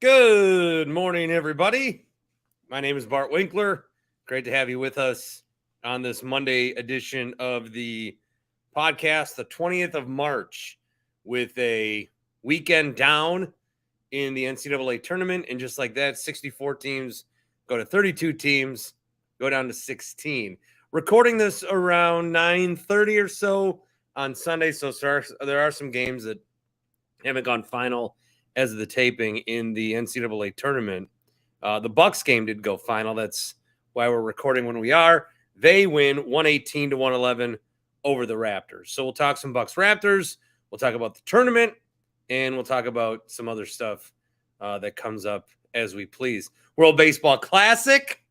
Good morning, everybody. My name is Bart Winkler. Great to have you with us on this Monday edition of the podcast, the 20th of March, with a weekend down in the NCAA tournament. And just like that, 64 teams go to 32 teams, go down to 16. Recording this around 9:30 or so on Sunday. So there are some games that haven't gone final as of the taping in the NCAA tournament. The Bucks game did go final. That's why we're recording when we are. They win 118-111 over the Raptors. So we'll talk some Bucks Raptors. We'll talk about the tournament, and we'll talk about some other stuff that comes up as we please. World Baseball Classic.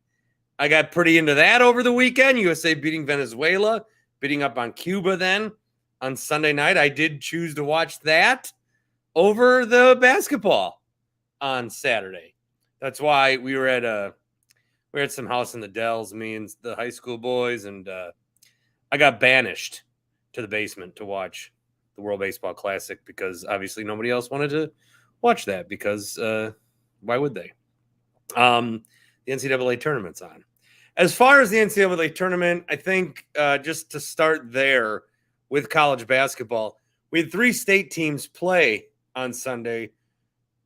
I got pretty into that over the weekend. USA beating Venezuela, beating up on Cuba then on Sunday night. I did choose to watch that over the basketball on Saturday. That's why we were at some house in the Dells, me and the high school boys, and I got banished to the basement to watch the World Baseball Classic because obviously nobody else wanted to watch that because why would they? The NCAA tournament's on. As far as the NCAA tournament, I think just to start there with college basketball, we had 3 state teams play on Sunday.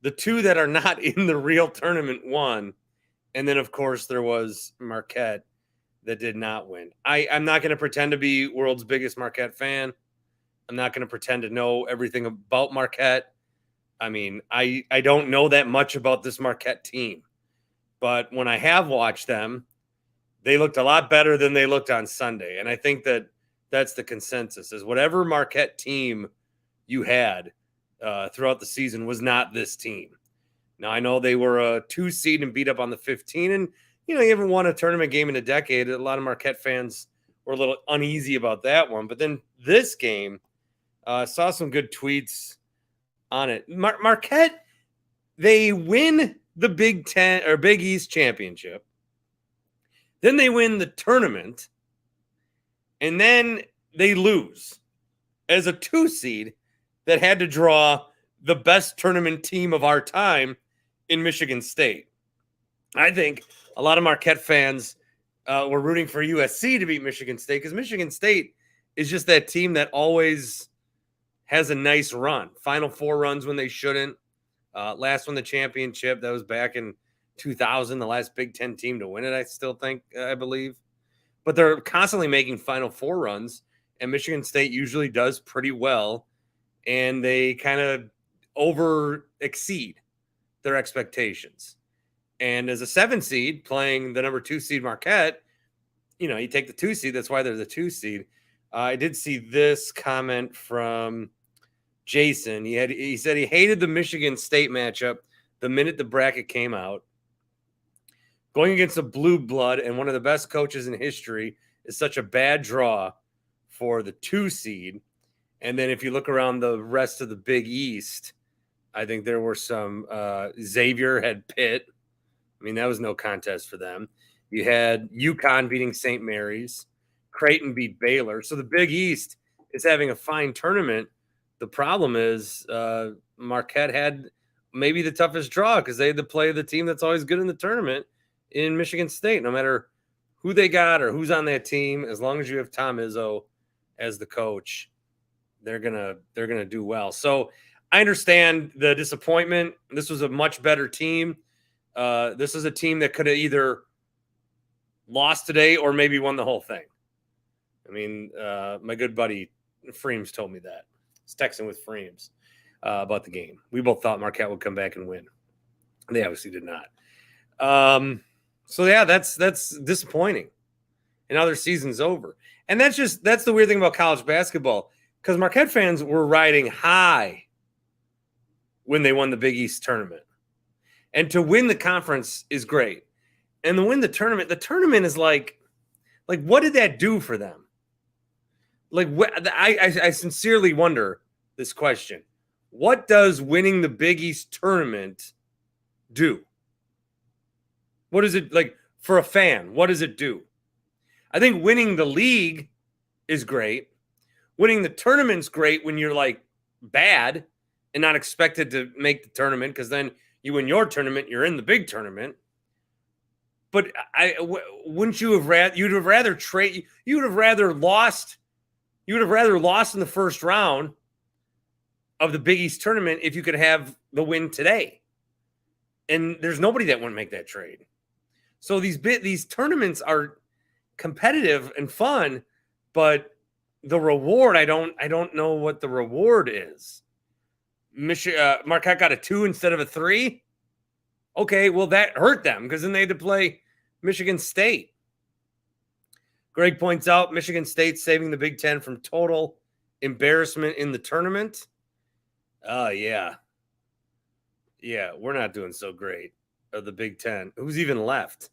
The 2 that are not in the real tournament won. And then, of course, there was Marquette that did not win. I'm not going to pretend to be world's biggest Marquette fan. I'm not going to pretend to know everything about Marquette. I mean, I don't know that much about this Marquette team. But when I have watched them, they looked a lot better than they looked on Sunday. And I think that that's the consensus, is whatever Marquette team you had throughout the season was not this team. Now, I know they were a 2 seed and beat up on the 15, and, you haven't won a tournament game in a decade. A lot of Marquette fans were a little uneasy about that one. But then this game, saw some good tweets on it. Marquette, they win the Big Ten or Big East championship. Then they win the tournament, and then they lose as a 2 seed that had to draw the best tournament team of our time in Michigan State. I think a lot of Marquette fans were rooting for USC to beat Michigan State because Michigan State is just that team that always has a nice run. Final 4 runs when they shouldn't. Last won the championship. That was back in 2000, the last Big Ten team to win it, I believe. But they're constantly making Final 4 runs, and Michigan State usually does pretty well, and they kind of exceed their expectations. And as a 7 seed playing the number 2 seed Marquette, you take the 2 seed. That's why they're the 2 seed. I did see this comment from Jason. He said he hated the Michigan State matchup the minute the bracket came out. Going against a blue blood and one of the best coaches in history is such a bad draw for the 2 seed. And then if you look around the rest of the Big East, I think there were some Xavier had Pitt. I mean, that was no contest for them. You had UConn beating St. Mary's. Creighton beat Baylor. So the Big East is having a fine tournament. The problem is Marquette had maybe the toughest draw because they had to play the team that's always good in the tournament in Michigan State. No matter who they got or who's on that team, as long as you have Tom Izzo as the coach, they're gonna do well. So I understand the disappointment. This was a much better team. This is a team that could have either lost today or maybe won the whole thing. I mean, my good buddy Freems told me that. I was texting with Freems about the game. We both thought Marquette would come back and win. They obviously did not. So yeah, that's disappointing. And now their season's over. And that's the weird thing about college basketball, because Marquette fans were riding high when they won the Big East tournament. And to win the conference is great. And to win the tournament is like what did that do for them? Like, I sincerely wonder this question. What does winning the Big East tournament do? What is it like for a fan? What does it do? I think winning the league is great. Winning the tournament's great when you're like bad and not expected to make the tournament, because then You win your tournament, you're in the big tournament. But wouldn't you have rather? You'd have rather trade. You would have rather lost. You would have rather lost in the first round of the Big East tournament if you could have the win today. And there's nobody that wouldn't make that trade. So these tournaments are competitive and fun, but the reward, I don't know what the reward is. Marquette got a 2 instead of a 3. Okay, well, that hurt them because then they had to play Michigan State. Greg points out Michigan State saving the Big Ten from total embarrassment in the tournament. Yeah, we're not doing so great of the Big Ten. Who's even left?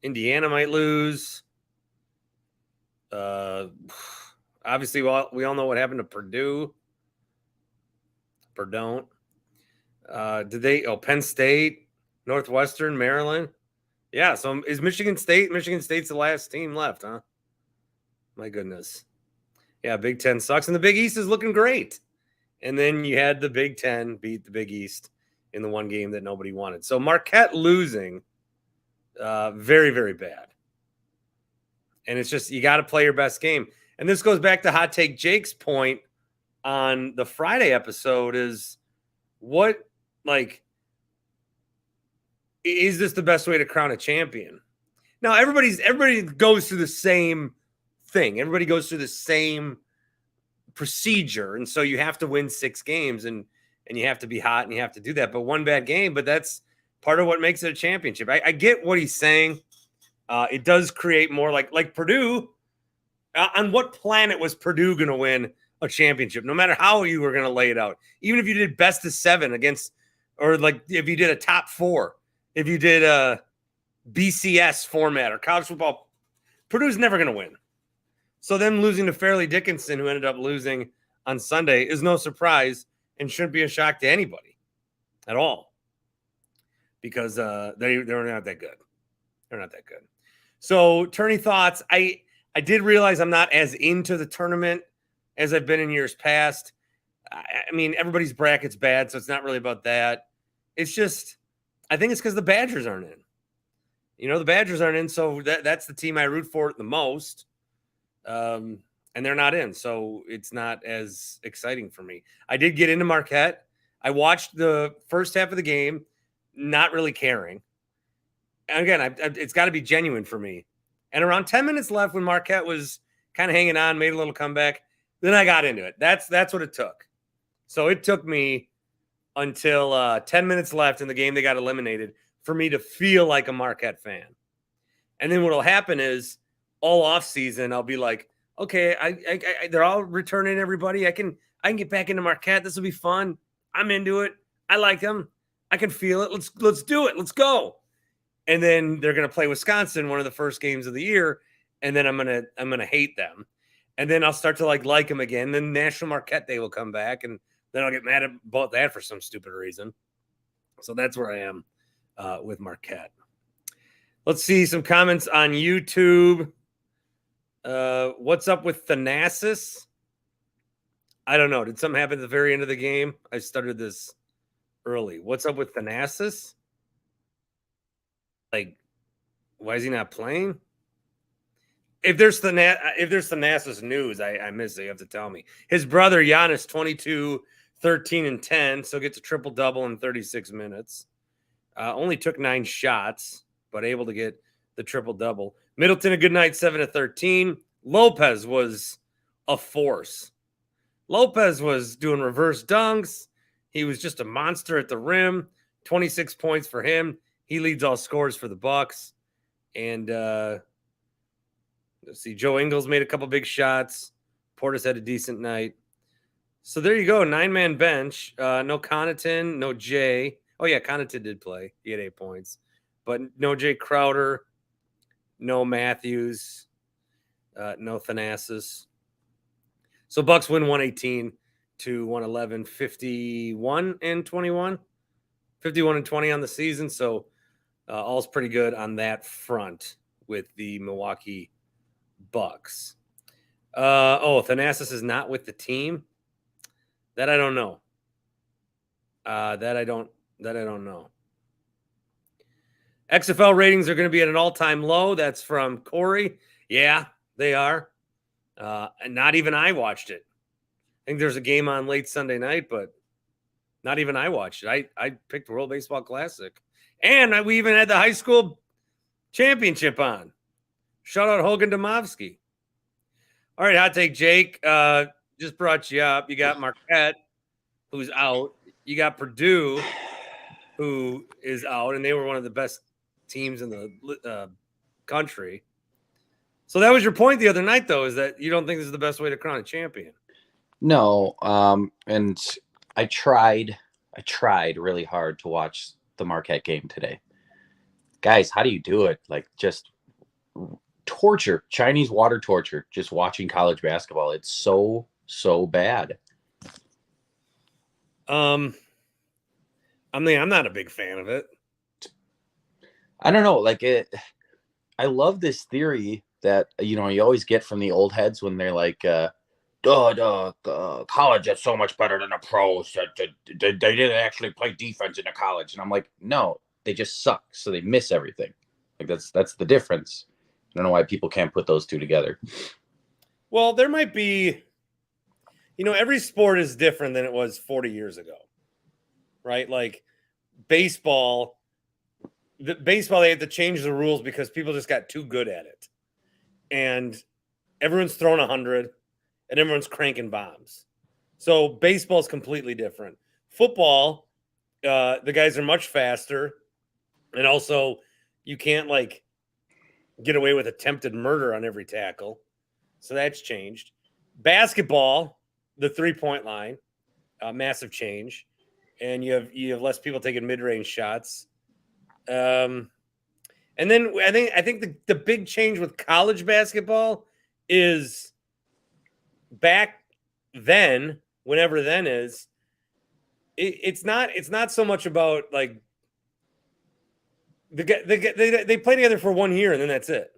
Indiana might lose. Obviously, we all know what happened to Purdue. Purdue. Penn State, Northwestern, Maryland. Yeah, so is Michigan State? Michigan State's the last team left, huh? My goodness. Yeah, Big Ten sucks, and the Big East is looking great. And then you had the Big Ten beat the Big East in the one game that nobody wanted. So Marquette losing, very, very bad. And it's just, you got to play your best game. And this goes back to Hot Take Jake's point on the Friday episode is is this the best way to crown a champion? Now, everybody goes through the same thing. Everybody goes through the same procedure. And so you have to win 6 games and you have to be hot and you have to do that. But one bad game, but that's part of what makes it a championship. I get what he's saying. It does create more like Purdue. On what planet was Purdue going to win a championship? No matter how you were going to lay it out, even if you did best of 7 against, or like if you did a top 4, if you did a BCS format or college football, Purdue's never going to win. So them losing to Fairleigh Dickinson, who ended up losing on Sunday, is no surprise and shouldn't be a shock to anybody at all because they're not that good. They're not that good. So, tourney thoughts. I did realize I'm not as into the tournament as I've been in years past. I mean, everybody's bracket's bad, so it's not really about that. It's just, I think it's because the Badgers aren't in. The Badgers aren't in, so that's the team I root for the most. And they're not in, so it's not as exciting for me. I did get into Marquette. I watched the first half of the game, not really caring. And again, it's got to be genuine for me. And around 10 minutes left when Marquette was kind of hanging on, made a little comeback, then I got into it. That's what it took. So it took me until 10 minutes left in the game they got eliminated for me to feel like a Marquette fan. And then what will happen is all off season, I'll be like, okay, I they're all returning everybody. I can get back into Marquette. This will be fun. I'm into it. I like them. I can feel it. Let's do it. Let's go. And then they're going to play Wisconsin, one of the first games of the year, and then I'm going to hate them. And then I'll start to like them again. Then National Marquette Day will come back, and then I'll get mad about that for some stupid reason. So that's where I am with Marquette. Let's see some comments on YouTube. What's up with Thanasis? I don't know. Did something happen at the very end of the game? I started this early. What's up with Thanasis? Like, why is he not playing? If there's Thanasis news, I miss it. You have to tell me. His brother Giannis, 22, 13, and 10, so gets a triple double in 36 minutes. Only took 9 shots, but able to get the triple double. Middleton, a good night, 7 of 13. Lopez was a force. Lopez was doing reverse dunks. He was just a monster at the rim. 26 points for him. He leads all scores for the Bucks. And let's see, Joe Ingles made a couple big shots. Portis had a decent night. So there you go, 9-man bench. No Connaughton, no Jay. Oh, yeah, Connaughton did play. He had 8 points. But no Jay Crowder, no Matthews, no Thanasis. So Bucks win 118 to 111, 51 and 21. 51 and 20 on the season. So all's pretty good on that front with the Milwaukee Bucks. Thanasis is not with the team. That I don't know. That I don't That I don't know. XFL ratings are going to be at an all-time low. That's from Corey. Yeah, they are. And not even I watched it. I think there's a game on late Sunday night, but not even I watched it. I picked World Baseball Classic. And we even had the high school championship on. Shout out Hogan Domovsky. All right, hot take, Jake. Just brought you up. You got Marquette, who's out. You got Purdue, who is out, and they were one of the best teams in the country. So that was your point the other night, though, is that you don't think this is the best way to crown a champion. No, and I tried really hard to watch the Marquette game today. Guys, how do you do it? Like, just torture, Chinese water torture, just watching college basketball. It's so bad. I'm not a big fan of it. I don't know. Like, I love this theory that, you always get from the old heads when they're like, college is so much better than the pros. They didn't actually play defense in the college. And I'm like, no, they just suck. So they miss everything. Like, that's the difference. I don't know why people can't put those two together. Well, there might be, every sport is different than it was 40 years ago, right? Like baseball, they had to change the rules because people just got too good at it. And everyone's throwing 100 and everyone's cranking bombs. So baseball is completely different. Football, the guys are much faster. And also you can't get away with attempted murder on every tackle. So that's changed. Basketball, the 3-point line, massive change. And you have less people taking mid-range shots. And then I think the big change with college basketball is back then, whenever then is, it's not so much about like they play together for 1 year and then that's it.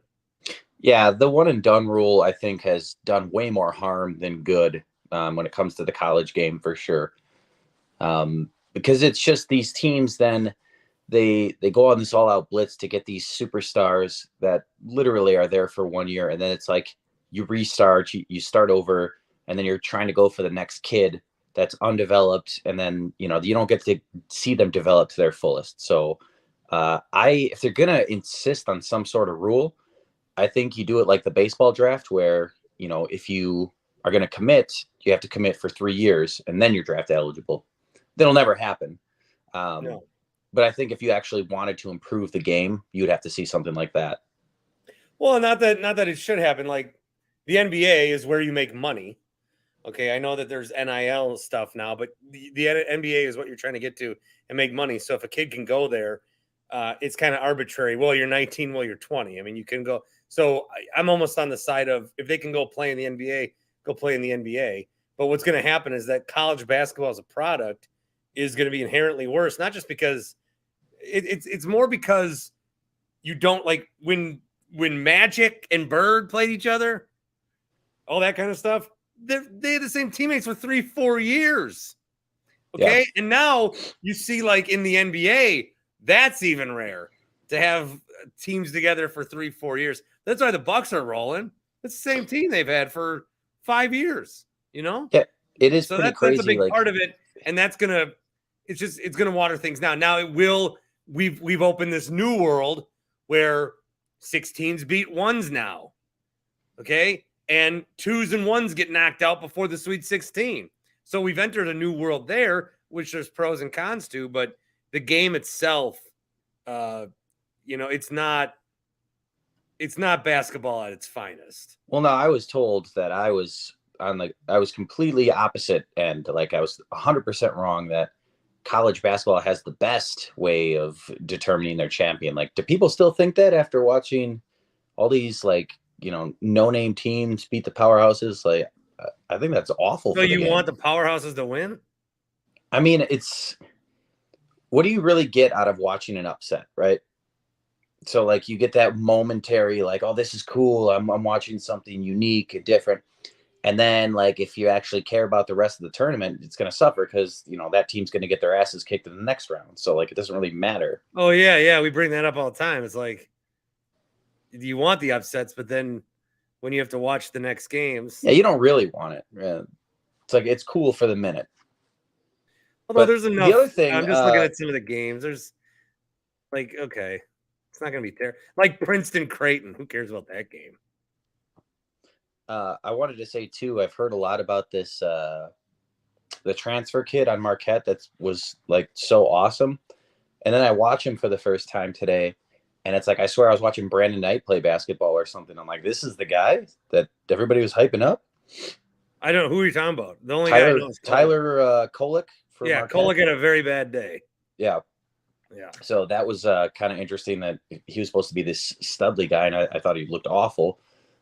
Yeah, the one and done rule, I think, has done way more harm than good when it comes to the college game, for sure. Because it's just these teams then they go on this all-out blitz to get these superstars that literally are there for 1 year, and then it's like you restart, you start over, and then you're trying to go for the next kid that's undeveloped, and then you don't get to see them develop to their fullest. So if they're gonna insist on some sort of rule, I think you do it like the baseball draft, where if you are going to commit, you have to commit for 3 years, and then you're draft eligible. That'll never happen. No. But I think if you actually wanted to improve the game, you'd have to see something like that. Well, not that it should happen. Like the NBA is where you make money. Okay, I know that there's NIL stuff now, but the NBA is what you're trying to get to and make money. So if a kid can go there, it's kind of arbitrary. Well, you're 19. Well, you're 20. I mean, you can go. So I'm almost on the side of if they can go play in the NBA, go play in the NBA. But what's going to happen is that college basketball as a product is going to be inherently worse, not just because it's more because you don't like when Magic and Bird played each other, all that kind of stuff. They had the same teammates for 3-4 years. Okay. Yeah. And now you see like in the NBA, that's even rare to have teams together for 3-4 years. That's why the Bucks are rolling. It's the same team they've had for 5 years, Yeah, it is. So pretty crazy. That's a big part of it. And that's it's gonna water things down. Now it will. We've opened this new world where 6 teams beat 1s now. Okay. And 2s and 1s get knocked out before the Sweet 16. So we've entered a new world there, which there's pros and cons to, but the game itself, it's not basketball at its finest. Well, no, I was told that I was completely opposite end. Like I was 100% wrong that college basketball has the best way of determining their champion. Like, do people still think that after watching all these no-name teams beat the powerhouses? Like, I think that's awful. So you want the powerhouses to win? I mean, what do you really get out of watching an upset, right? So you get that momentary, oh, this is cool. I'm watching something unique and different. And then, like, if you actually care about the rest of the tournament, it's going to suffer because, that team's going to get their asses kicked in the next round. So, like, it doesn't really matter. Oh, yeah. We bring that up all the time. It's like, you want the upsets, but then when you have to watch the next games. Yeah, you don't really want it. Yeah. It's like, it's cool for the minute. Although But there's enough. the other thing, I'm just looking at some of the games. There's like, okay, it's not going to be there. Like Princeton Creighton. Who cares about that game? I wanted to say, too, I've heard a lot about this, the transfer kid on Marquette that was, like, so awesome. And then I watch him for the first time today. And it's like, I swear I was watching Brandon Knight play basketball or something. I'm like, this is the guy that everybody was hyping up? I don't know. Who are you talking about? The only guy I know is Tyler Kolek. Yeah, Kolek had a very bad day. Yeah. Yeah. So that was kind of interesting that he was supposed to be this Studley guy, and I thought he looked awful.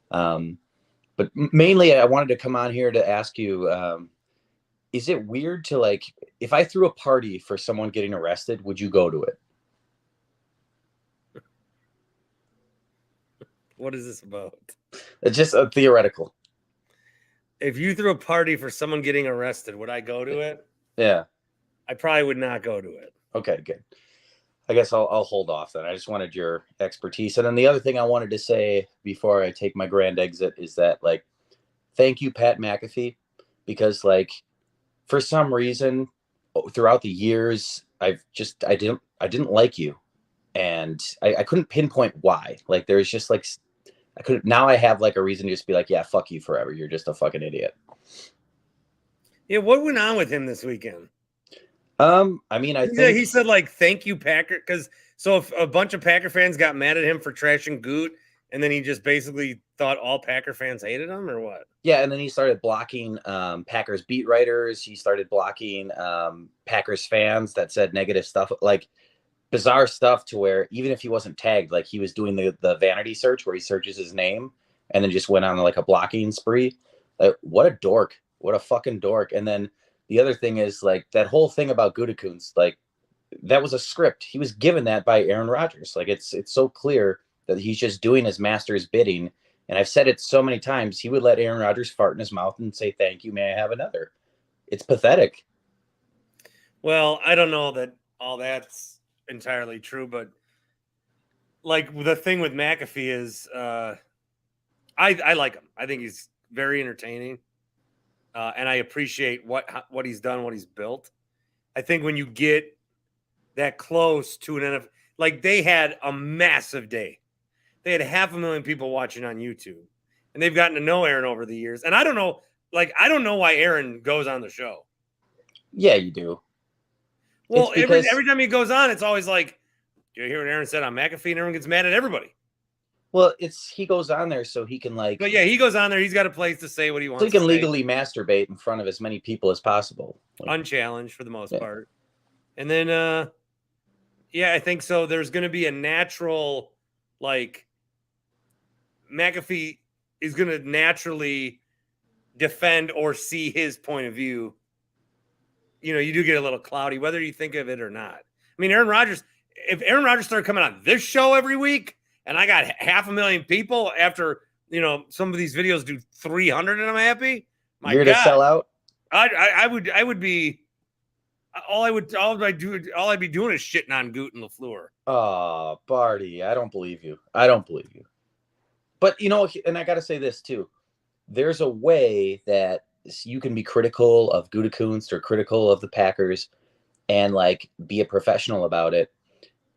But mainly I wanted to come on here to ask you, is it weird to, like, if I threw a party for someone getting arrested, would you go to it? What is this about? It's just a theoretical. If you threw a party for someone getting arrested, would I go to it? Yeah. I probably would not go to it. Okay, good. I guess I'll hold off then. I just wanted your expertise. And then the other thing I wanted to say before I take my grand exit is that, like, thank you, Pat McAfee, because, like, for some reason throughout the years, I didn't like you, and I couldn't pinpoint why. Like, there's just, like, now I have, like, a reason to just be like, yeah, fuck you forever. You're just a fucking idiot. Yeah, what went on with him this weekend? I mean, I think he said, like, thank you, Packer, because so if a bunch of Packer fans got mad at him for trashing Goot, and then he just basically thought all Packer fans hated him, or what? Yeah, and then he started blocking Packers beat writers. He started blocking Packers fans that said negative stuff, like bizarre stuff, to where even if he wasn't tagged, like, he was doing the vanity search where he searches his name and then just went on, like, a blocking spree. Like, what a dork. What a fucking dork. And then the other thing is, like, that whole thing about Gutekunst, like, that was a script. He was given that by Aaron Rodgers. Like, it's so clear that he's just doing his master's bidding. And I've said it so many times, he would let Aaron Rodgers fart in his mouth and say, thank you, may I have another? It's pathetic. Well, I don't know that all that's entirely true, but, like, the thing with McAfee is I like him. I think he's very entertaining. And I appreciate what he's done, what he's built. I think when you get that close to an NFL, like, they had a massive day. They had 500,000 people watching on YouTube, and they've gotten to know Aaron over the years. And I don't know why Aaron goes on the show. Yeah, you do. Well, every time he goes on, it's always like, do you hear what Aaron said on McAfee? And everyone gets mad at everybody. Well, he goes on there so he can, like... But yeah, he goes on there. He's got a place to say what he wants. So he can legally masturbate in front of as many people as possible. Like, unchallenged for the most part. And then, yeah, I think so. There's going to be a natural, like, McAfee is going to naturally defend or see his point of view. You know, you do get a little cloudy, whether you think of it or not. I mean, if Aaron Rodgers started coming on this show every week, and I got 500,000 people after, some of these videos do 300 and I'm happy. You're to sell out. I would be, all I'd be doing is shitting on Goot and LaFleur. Oh, Barty, I don't believe you. But, and I got to say this too. There's a way that you can be critical of Gutekunst or critical of the Packers and, like, be a professional about it.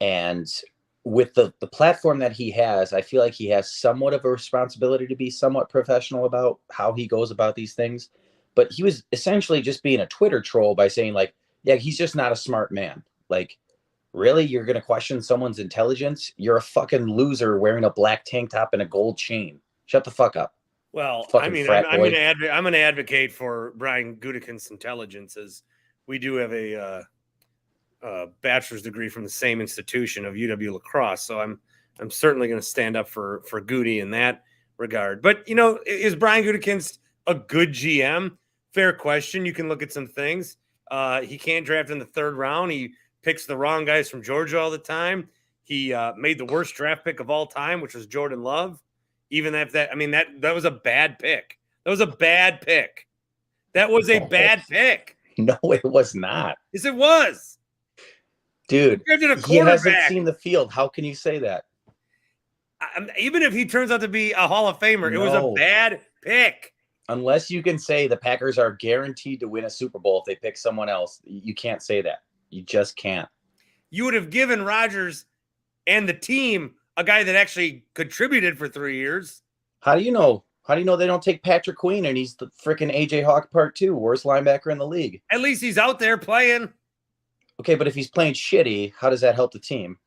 And with the platform that he has, I feel like he has somewhat of a responsibility to be somewhat professional about how he goes about these things. But he was essentially just being a Twitter troll by saying, like, yeah, he's just not a smart man. Like, really? You're going to question someone's intelligence? You're a fucking loser wearing a black tank top and a gold chain. Shut the fuck up. Well, fucking I mean, I'm going to advocate for Brian Gutekunst's intelligence, as we do have a bachelor's degree from the same institution of UW La Crosse. So I'm certainly going to stand up for Goody in that regard. But, is Brian Gutekunst a good GM? Fair question. You can look at some things. He can't draft in the third round. He picks the wrong guys from Georgia all the time. He made the worst draft pick of all time, which was Jordan Love. Even if that was a bad pick. That was a bad pick. That was a bad pick. No, it was not. Yes, it was. Dude, A he hasn't seen the field. How can you say that? Even if he turns out to be a Hall of Famer, it was a bad pick. Unless you can say the Packers are guaranteed to win a Super Bowl if they pick someone else. You can't say that. You just can't. You would have given Rodgers and the team a guy that actually contributed for 3 years. How do you know? How do you know they don't take Patrick Queen and he's the freaking AJ Hawk Part 2, worst linebacker in the league? At least he's out there playing. Okay, but if he's playing shitty, how does that help the team?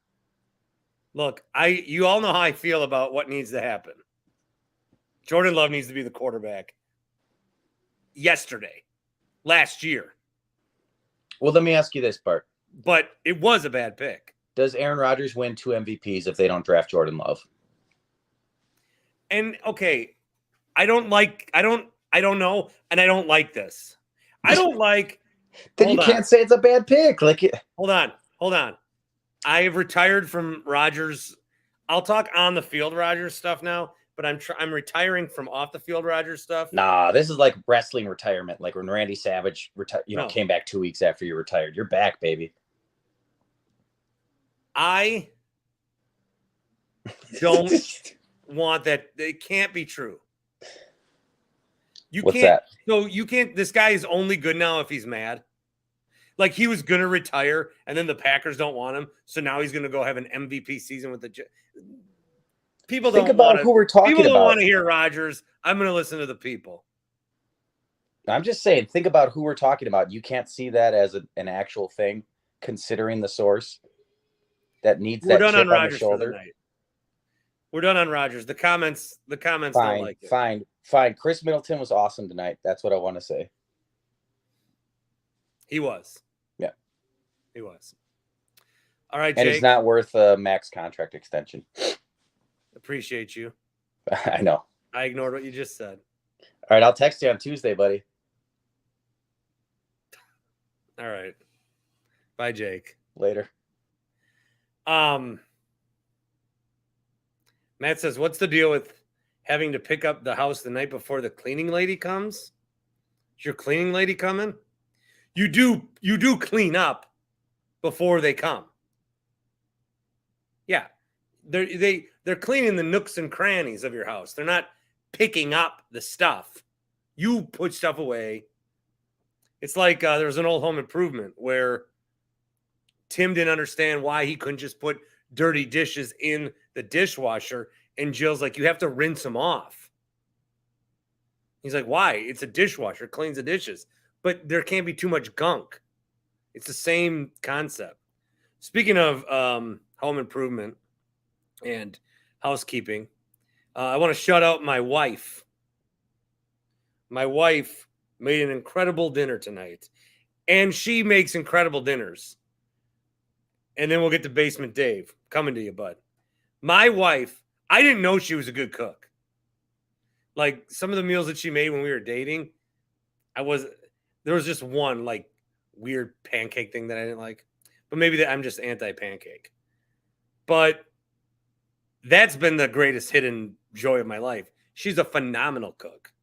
Look, you all know how I feel about what needs to happen. Jordan Love needs to be the quarterback. Yesterday, last year. Well, let me ask you this, Bart. But it was a bad pick. Does Aaron Rodgers win 2 MVPs if they don't draft Jordan Love? And okay, I don't know, and I don't like this. I don't like. Then you can't say it's a bad pick. Hold on. I have retired from Rodgers. I'll talk on the field Rodgers stuff now, but I'm retiring from off the field Rodgers stuff. Nah, this is like wrestling retirement, like when Randy Savage came back 2 weeks after you retired. You're back, baby. I don't want that. It can't be true. What's that? So you can't. This guy is only good now if he's mad. Like he was gonna retire, and then the Packers don't want him, so now he's gonna go have an MVP season with the. People don't think about who we're talking about. People don't want to hear Rodgers. I'm gonna listen to the people. I'm just saying. Think about who we're talking about. You can't see that as an actual thing, considering the source that needs that chip on the shoulder. We're done on Rodgers. The comments don't like it. Fine. Chris Middleton was awesome tonight. That's what I want to say. He was. Yeah. He was. All right, Jake. And he's not worth a max contract extension. Appreciate you. I know. I ignored what you just said. All right, I'll text you on Tuesday, buddy. All right. Bye, Jake. Later. Matt says, what's the deal with having to pick up the house the night before the cleaning lady comes? Is your cleaning lady coming? You do clean up before they come. Yeah. They're cleaning the nooks and crannies of your house. They're not picking up the stuff. You put stuff away. It's like there was an old Home Improvement where Tim didn't understand why he couldn't just put dirty dishes in the dishwasher. And Jill's like, you have to rinse them off. He's like, why? It's a dishwasher. It cleans the dishes. But there can't be too much gunk. It's the same concept. Speaking of Home Improvement and housekeeping, I want to shout out my wife. My wife made an incredible dinner tonight. And she makes incredible dinners. And then we'll get to Basement Dave. Coming to you, bud. My wife, I didn't know she was a good cook. Like some of the meals that she made when we were dating, there was just one like weird pancake thing that I didn't like. But maybe I'm just anti-pancake. But that's been the greatest hidden joy of my life. She's a phenomenal cook.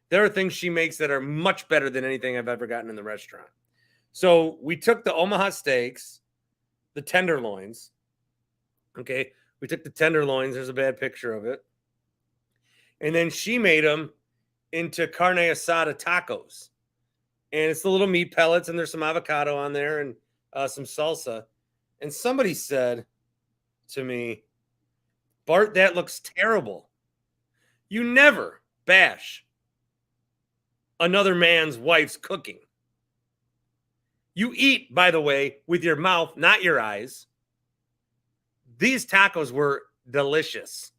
There are things she makes that are much better than anything I've ever gotten in the restaurant. So we took the Omaha steaks, the tenderloins. Okay. We took the tenderloins. There's a bad picture of it. And then she made them into carne asada tacos. And it's the little meat pellets, and there's some avocado on there and some salsa. And somebody said to me, Bart, that looks terrible. You never bash another man's wife's cooking. You eat, by the way, with your mouth, not your eyes. These tacos were delicious.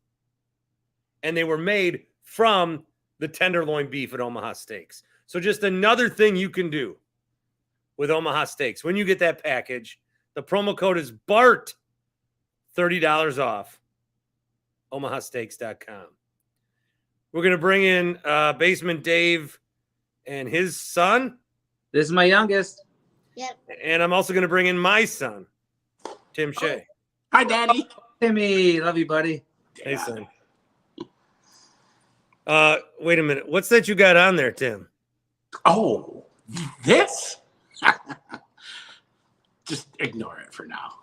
And they were made from the tenderloin beef at Omaha Steaks. So just another thing you can do with Omaha Steaks. When you get that package, the promo code is BART, $30 off, omahasteaks.com. We're going to bring in Basement Dave and his son. This is my youngest. Yep. And I'm also going to bring in my son, Tim Shea. Hi, Daddy. Timmy. Love you, buddy. Hey, son. Wait a minute. What's that you got on there, Tim? Oh, this? Just ignore it for now.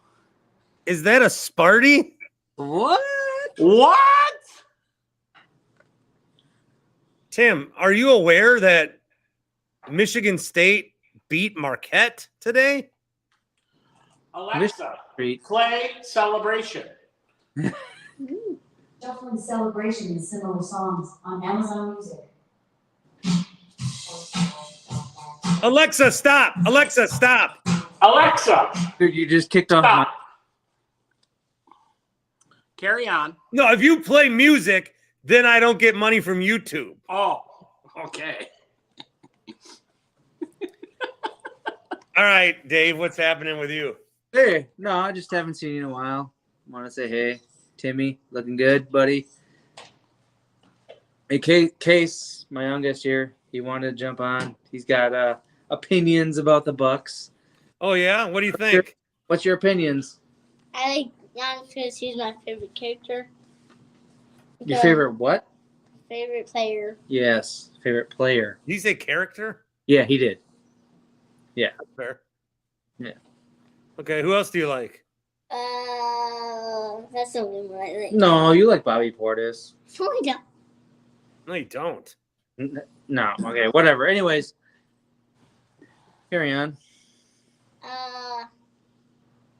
Is that a Sparty? What? What? Tim, are you aware that Michigan State beat Marquette today? Alexa, Street. play Celebration. Shuffling Celebration and similar songs on Amazon Music. Alexa, stop! Alexa, stop! Alexa, Dude, you just kicked off my. stop. Carry on. No, if you play music, then I don't get money from YouTube. Oh, okay. All right, Dave, what's happening with you? Hey, no, I just haven't seen you in a while. Want to say hey, Timmy, looking good, buddy. Hey, Case, my youngest here, he wanted to jump on. He's got opinions about the Bucks. Oh, yeah? What do you think? What's your opinions? I like Giannis because he's my favorite character. Your favorite what? Favorite player. Yes, favorite player. Did you say character? Yeah, he did. Fair. Yeah. Okay, who else do you like? That's the only one I like. No, you like Bobby Portis. No, I don't. No, you don't. No, okay, whatever. Anyways, carry on. I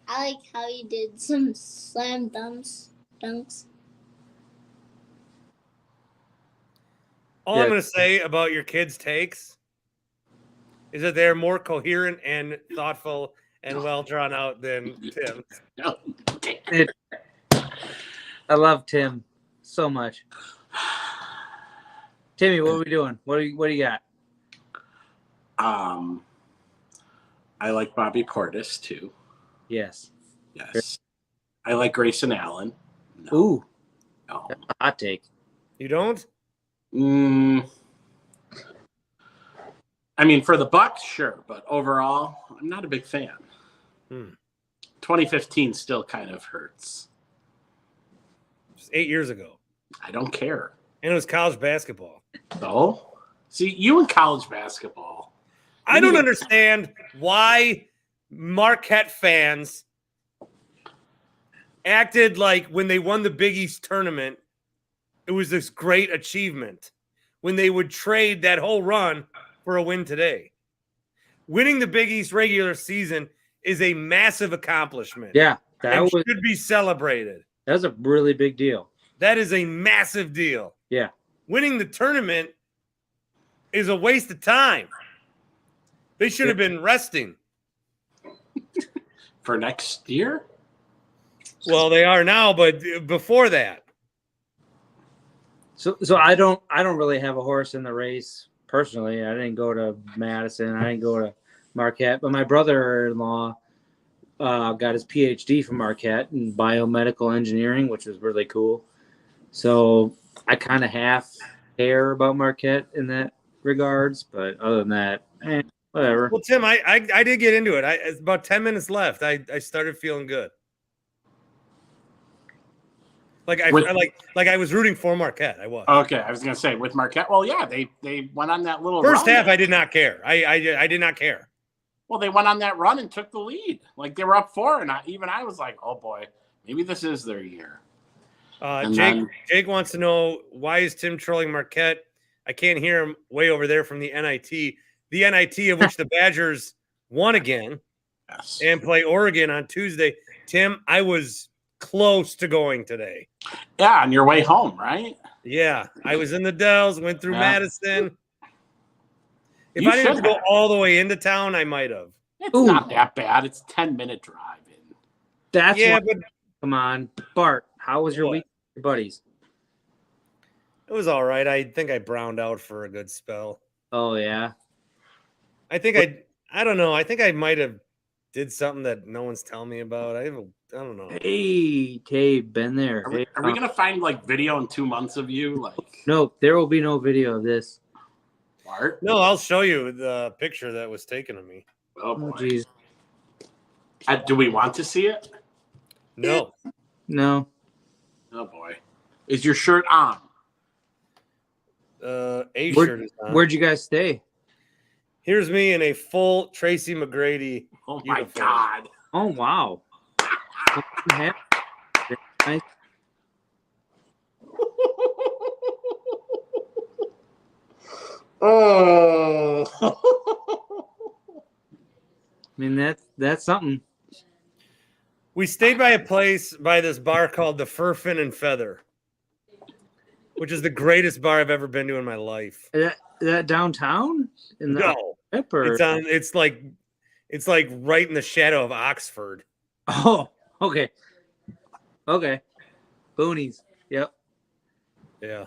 like how he did some slam dunks. All I'm going to say about your kids' takes is that they're more coherent and thoughtful and well drawn out than Tim. No. I love Tim so much. Timmy, what are we doing? What do you got? I like Bobby Portis too. Yes. Yes. I like Grayson Allen. No. Ooh, No. that's a hot take. You don't? I mean, for the Bucks, sure, but overall, I'm not a big fan. 2015 still kind of hurts. Just 8 years ago. I don't care. And it was college basketball. So, see, you in college basketball. I don't understand why Marquette fans acted like when they won the Big East tournament, it was this great achievement when they would trade that whole run for a win today. Winning the Big East regular season is a massive accomplishment. Yeah, and should be celebrated. that was a really big deal. That is a massive deal. Yeah. Winning the tournament is a waste of time. They should have been resting. For next year? Well, they are now, but before that. So I don't really have a horse in the race personally. I didn't go to Madison. I didn't go to Marquette, but my brother-in-law got his PhD from Marquette in biomedical engineering, which was really cool. So I kind of half care about Marquette in that regards, but other than that, whatever. Well, Tim, I did get into it. It's about 10 minutes left. I started feeling good. Like I was rooting for Marquette. I was. Okay, I was going to say with Marquette. Well, yeah, they went on that little First run. half. I did not care. I did not care. Well, they went on that run and took the lead. Like they were up 4, and I was like, oh boy, maybe this is their year. Jake wants to know, why is Tim trolling Marquette? I can't hear him way over there from the NIT. The NIT of which the Badgers won again. Yes. And play Oregon on Tuesday. Tim, I was close to going today. Yeah, on your way home, right? Yeah, I was in the Dells, went through Madison. If You I didn't should go have. all the way into town, I might have. It's not that bad. It's a 10-minute drive in. That's Yeah, why- but come on, Bart. How was your What? week, with your buddies? it was all right. I think I browned out for a good spell. Oh yeah. I think I don't know. I think I might have did something that no one's telling me about. I don't know. Hey, been there. Are we Hey, going to find like video in 2 months of you? Like, No, there will be no video of this. Bart? No, I'll show you the picture that was taken of me. Oh, Oh boy. jeez. Do we want to see it? No. No. Oh, boy. Is your shirt on? A shirt is on. Where'd you guys stay? Here's me in a full Tracy McGrady. Oh my uniform. God. Oh wow. Very nice. Oh. I mean that's something. We stayed by a place by this bar called the Fur, Fin, and Feather, which is the greatest bar I've ever been to in my life. Is that downtown? In the No, strip, or? it's like right in the shadow of Oxford. Oh, okay. Okay. Boonies. Yep. Yeah.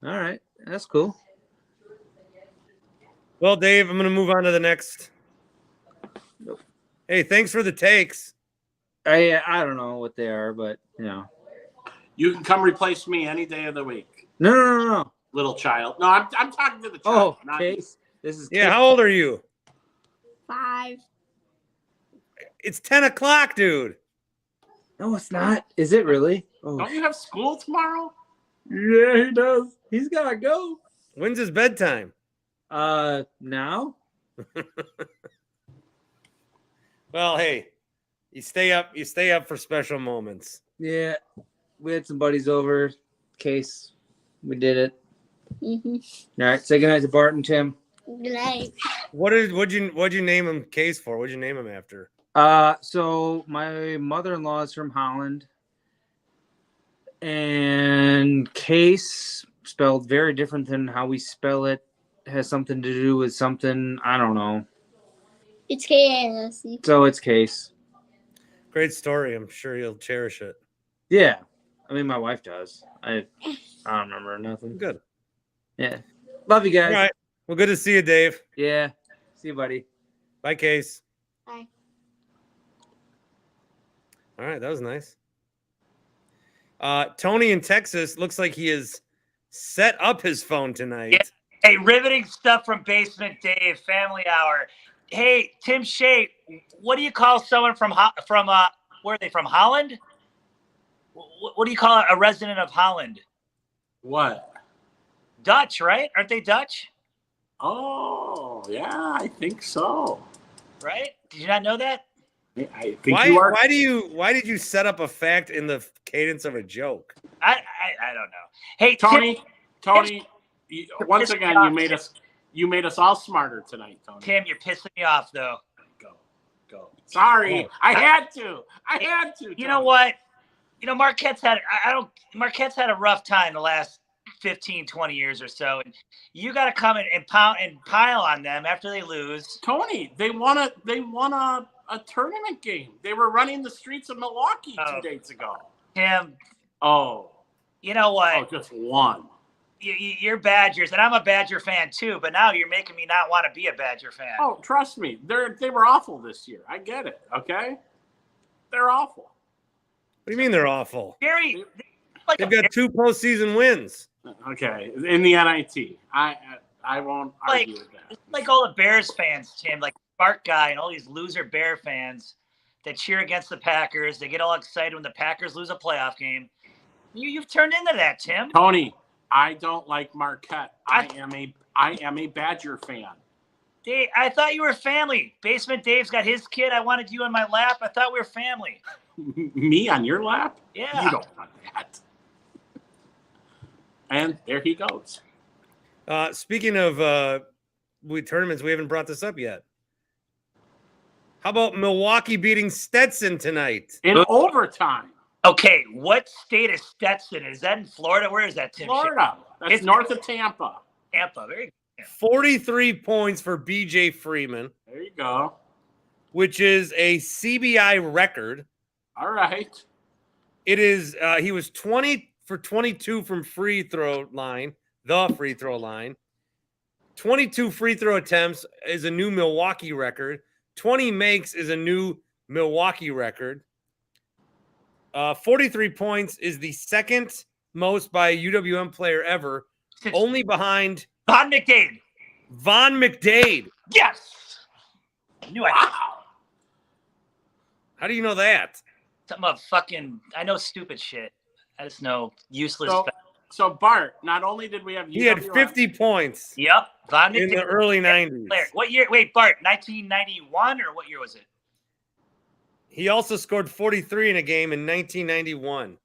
All right. That's cool. Well, Dave, I'm going to move on to the next. Hey, thanks for the takes. I don't know what they are, but You can come replace me any day of the week, No. little child. No, I'm talking to the child. Oh, not Case. This is Yeah, Case. how old are you? 5. It's 10 o'clock, dude. No, it's not. Is it really? Oh, Don't you have school tomorrow? yeah, he does. He's gotta go. When's his bedtime? Now? Well, hey, you stay up for special moments. Yeah. We had some buddies over. Case. We did it. Mm-hmm. All right. Say goodnight to Bart and Tim. Good night. What'd you name him Case for? What'd you name him after? So my mother-in-law is from Holland, and Case, spelled very different than how we spell it, has something to do with something, I don't know. It's KNSC. So it's Case. Great story. I'm sure you'll cherish it. Yeah. I mean, my wife does. I don't remember nothing. Good. Yeah. Love you All guys. right. Well, good to see you, Dave. Yeah. See you, buddy. Bye, Case. Bye. All right, that was nice. Tony in Texas looks like he has set up his phone tonight. Yeah. Hey, riveting stuff from Basement Dave, Family Hour. Hey, Tim Shea, what do you call someone from where are they from? Holland? What do you call a resident of Holland? What? Dutch, right? Aren't they Dutch? Oh, yeah, I think so. Right? Did you not know that? I think you are. Why did you set up a fact in the cadence of a joke? I don't know. Hey, Tony, once Tim, again, you made us all smarter tonight, Tony. Tim, you're pissing me off, though. Go. Sorry, I had to. Tony. You know what? Marquette's had a rough time the last 15, 20 years or so. And you got to come and pile on them after they lose. Tony, they won a tournament game. They were running the streets of Milwaukee 2 days ago. Tim. Oh. You know what? Oh, just one. You're Badgers, and I'm a Badger fan too, but now you're making me not want to be a Badger fan. Oh, trust me. They were awful this year. I get it, okay? They're awful. What do you mean they're awful? Gary, They've got 2 postseason wins. Okay, in the NIT. I won't argue with that. Like all the Bears fans, Tim, like Bart guy and all these loser Bear fans that cheer against the Packers. They get all excited when the Packers lose a playoff game. You've turned into that, Tim. Tony, I don't like Marquette. I am a Badger fan. Dave, I thought you were family. Basement Dave's got his kid. I wanted you in my lap. I thought we were family. Me on your lap? Yeah. You don't want that. And there he goes. Speaking of tournaments, we haven't brought this up yet. How about Milwaukee beating Stetson tonight? In overtime. Okay, what state is Stetson? Is that in Florida? Where is that, Tim? Florida. That's north of Tampa. Tampa. Very good. 43 points for BJ Freeman. There you go. Which is a CBI record. All right. It is. He was 20 for 22 from free throw line. 22 free throw attempts is a new Milwaukee record. 20 makes is a new Milwaukee record. 43 points is the second most by a UWM player ever, only behind Von McDade. Von McDade. Yes. Knew I. How do you know that? Something about fucking. I know stupid shit. I just know useless. So Bart, not only did we have He had 50 points Yep. Von in the McDavid, early 90s. player. What year? Wait, Bart, 1991 or what year was it? He also scored 43 in a game in 1991.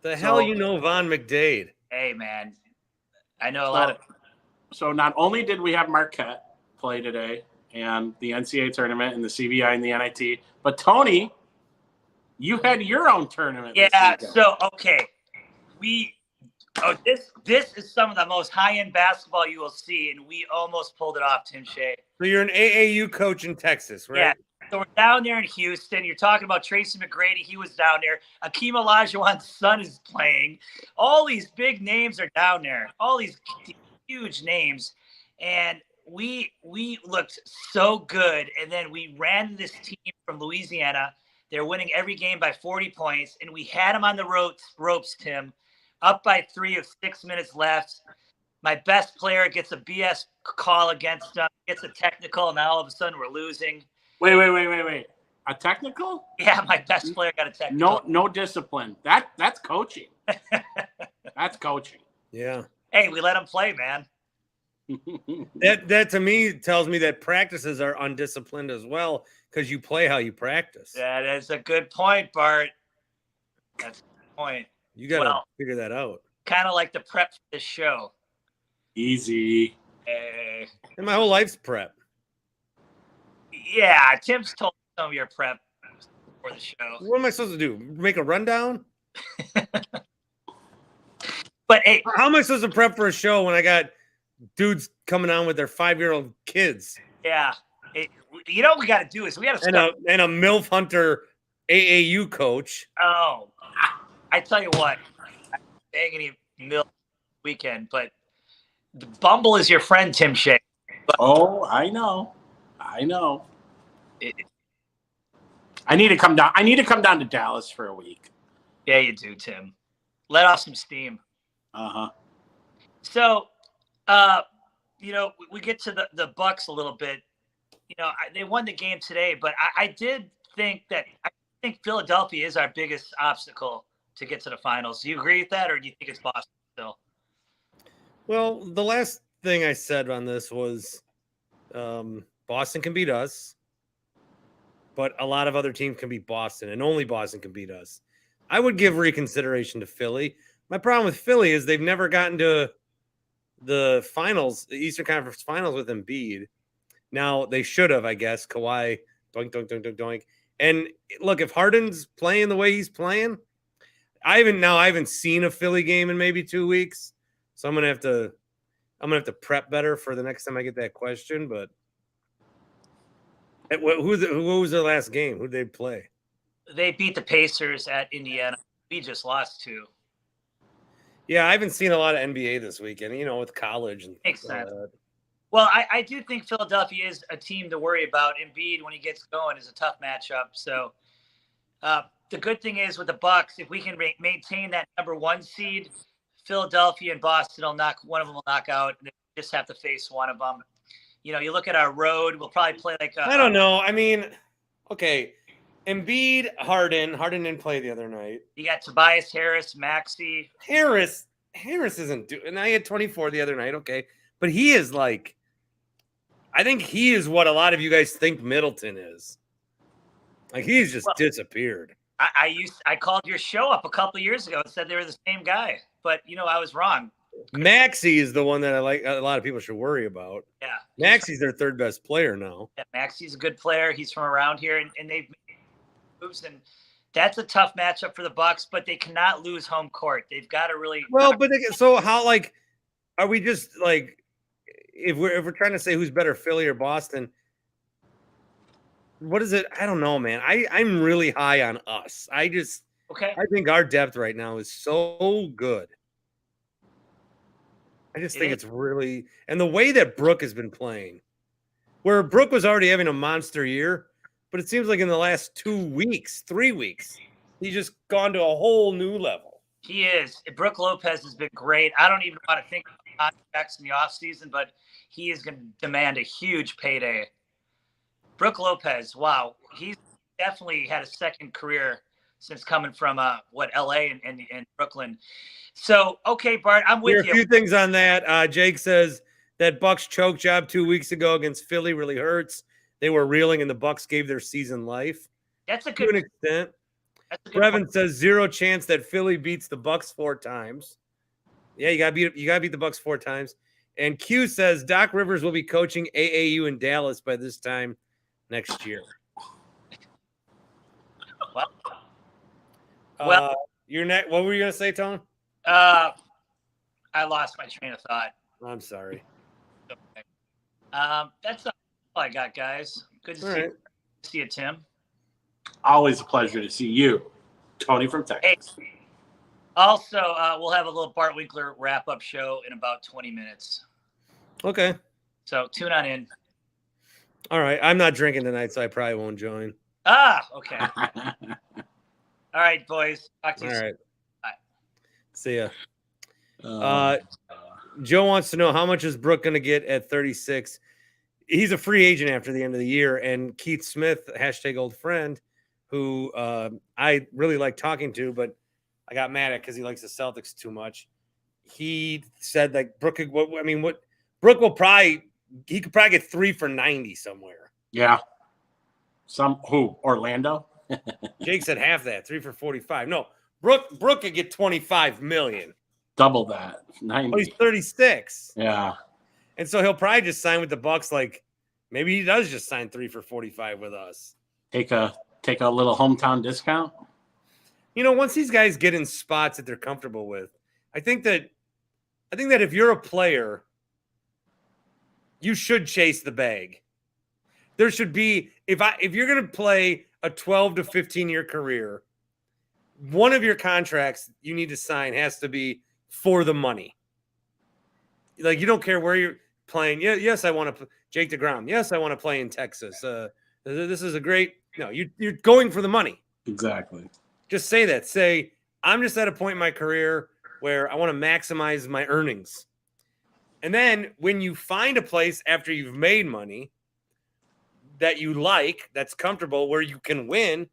The hell you know Von McDavid? Hey, man. I know a lot of. So not only did we have Marquette play today and the NCAA tournament and the CBI and the NIT, but Tony, you had your own tournament. Yeah. So okay, this is some of the most high-end basketball you will see, and we almost pulled it off, Tim Shea. So you're an AAU coach in Texas, right? Yeah. So we're down there in Houston. You're talking about Tracy McGrady. He was down there. Akeem Olajuwon's son is playing. All these big names are down there. All these huge names. And we looked so good. And then we ran this team from Louisiana. They're winning every game by 40 points. And we had them on the ropes, Tim, up by 3 with 6 minutes left. My best player gets a BS call against them, gets a technical, and now all of a sudden we're losing. Wait. A technical? Yeah, my best player got a technical. No discipline. That's coaching. That's coaching. Yeah. Hey, we let him play, man. That to me tells me that practices are undisciplined as well because you play how you practice. That is a good point, Bart. That's a good point. You got to figure that out. Kind of like the prep for this show. Easy. Hey. And my whole life's prep. Yeah, Tim's told me some of your prep for the show. What am I supposed to do? Make a rundown? But hey, how am I supposed to prep for a show when I got dudes coming on with their 5-year-old kids? Yeah. You know what we got to do is we got to start. And a MILF Hunter AAU coach. Oh, I tell you what, I'm saying any MILF weekend, but the Bumble is your friend, Tim Shea. But, I know. I need to come down. I need to come down to Dallas for a week. Yeah, you do, Tim. Let off some steam. So, we get to the Bucks a little bit. They won the game today, but I think Philadelphia is our biggest obstacle to get to the finals. Do you agree with that, or do you think it's Boston still? Well, the last thing I said on this was Boston can beat us, but a lot of other teams can beat Boston, and only Boston can beat us. I would give reconsideration to Philly. My problem with Philly is they've never gotten to the finals, the Eastern Conference Finals with Embiid. Now, they should have, I guess. Kawhi, doink, doink, doink, doink, doink. And look, if Harden's playing the way he's playing, I haven't seen a Philly game in maybe 2 weeks. So I'm gonna have to prep better for the next time I get that question. But who was their last game? Who did they play? They beat the Pacers at Indiana. We just lost 2. Yeah, I haven't seen a lot of NBA this weekend. With college and makes sense. Well, I do think Philadelphia is a team to worry about. Embiid, when he gets going, is a tough matchup. So the good thing is with the Bucks, if we can maintain that number 1 seed, Philadelphia and Boston one of them will knock out, and they just have to face one of them. You look at our road, we'll probably play like I don't know. I mean, okay, Embiid, Harden didn't play the other night. You got Tobias Harris, Maxey. Harris isn't doing. And I had 24 the other night. Okay, but he is like, I think he is what a lot of you guys think Middleton is. Like he's just disappeared. I called your show up a couple of years ago and said they were the same guy, but I was wrong. Maxey is the one that I like. A lot of people should worry about. Yeah, Maxey's their 3rd best player now. Yeah, Maxey's a good player. He's from around here, and they've made moves, and that's a tough matchup for the Bucks. But they cannot lose home court. They've got to really. Well, but so how are we just like if we're trying to say who's better, Philly or Boston? What is it? I don't know, man. I'm really high on us. I think our depth right now is so good. I just think it's really, and the way that Brooke has been playing, where Brooke was already having a monster year, but it seems like in the last 3 weeks, he's just gone to a whole new level. He is. Brooke Lopez has been great. I don't even want to think about contracts in the offseason, but he is going to demand a huge payday. Brooke Lopez, wow. He's definitely had a second career since coming from LA and Brooklyn. So okay, Bart, I'm There with are you. a few things on that. Jake says that Bucks choke job 2 weeks ago against Philly really hurts. They were reeling, and the Bucks gave their season life That's a to an good. extent. That's a good Brevin point. says 0 chance that Philly beats the Bucks 4 times. Yeah, you gotta beat the Bucks 4 times. And Q says Doc Rivers will be coaching AAU in Dallas by this time next year. Well, you're next. What were you gonna say, Tom? I lost my train of thought. I'm sorry. Okay. That's all I got, guys. Good to see you, Tim. Always a pleasure to see you, Tony from Texas. Hey, also, we'll have a little Bart Winkler wrap-up show in about 20 minutes. Okay. So tune on in. All right. I'm not drinking tonight, so I probably won't join. Okay. All right, boys. Talk to you soon. All right. Bye. See ya. Joe wants to know how much is Brooke going to get at 36. He's a free agent after the end of the year. And Keith Smith, #old friend, who I really like talking to, but I got mad at because he likes the Celtics too much. He said that Brooke could, Brooke will probably, he could probably get 3 for $90 somewhere. Yeah. Orlando? Jake said half that, 3 for $45. No, Brooke could get $25 million. Double that. 90. Oh, he's 36. Yeah. And so he'll probably just sign with the Bucks. Like maybe he does just sign 3 for $45 with us. Take a little hometown discount. Once these guys get in spots that they're comfortable with, I think that if you're a player, you should chase the bag. There should be, if you're going to play a 12 to 15 year career, one of your contracts you need to sign has to be for the money. Like you don't care where you're playing. Yeah, yes, I want to Jake DeGrom. Yes, I want to play in Texas. This is a great. No, you're going for the money. Exactly. Just say that. Say I'm just at a point in my career where I want to maximize my earnings. And then when you find a place after you've made money that you like, that's comfortable, where you can win,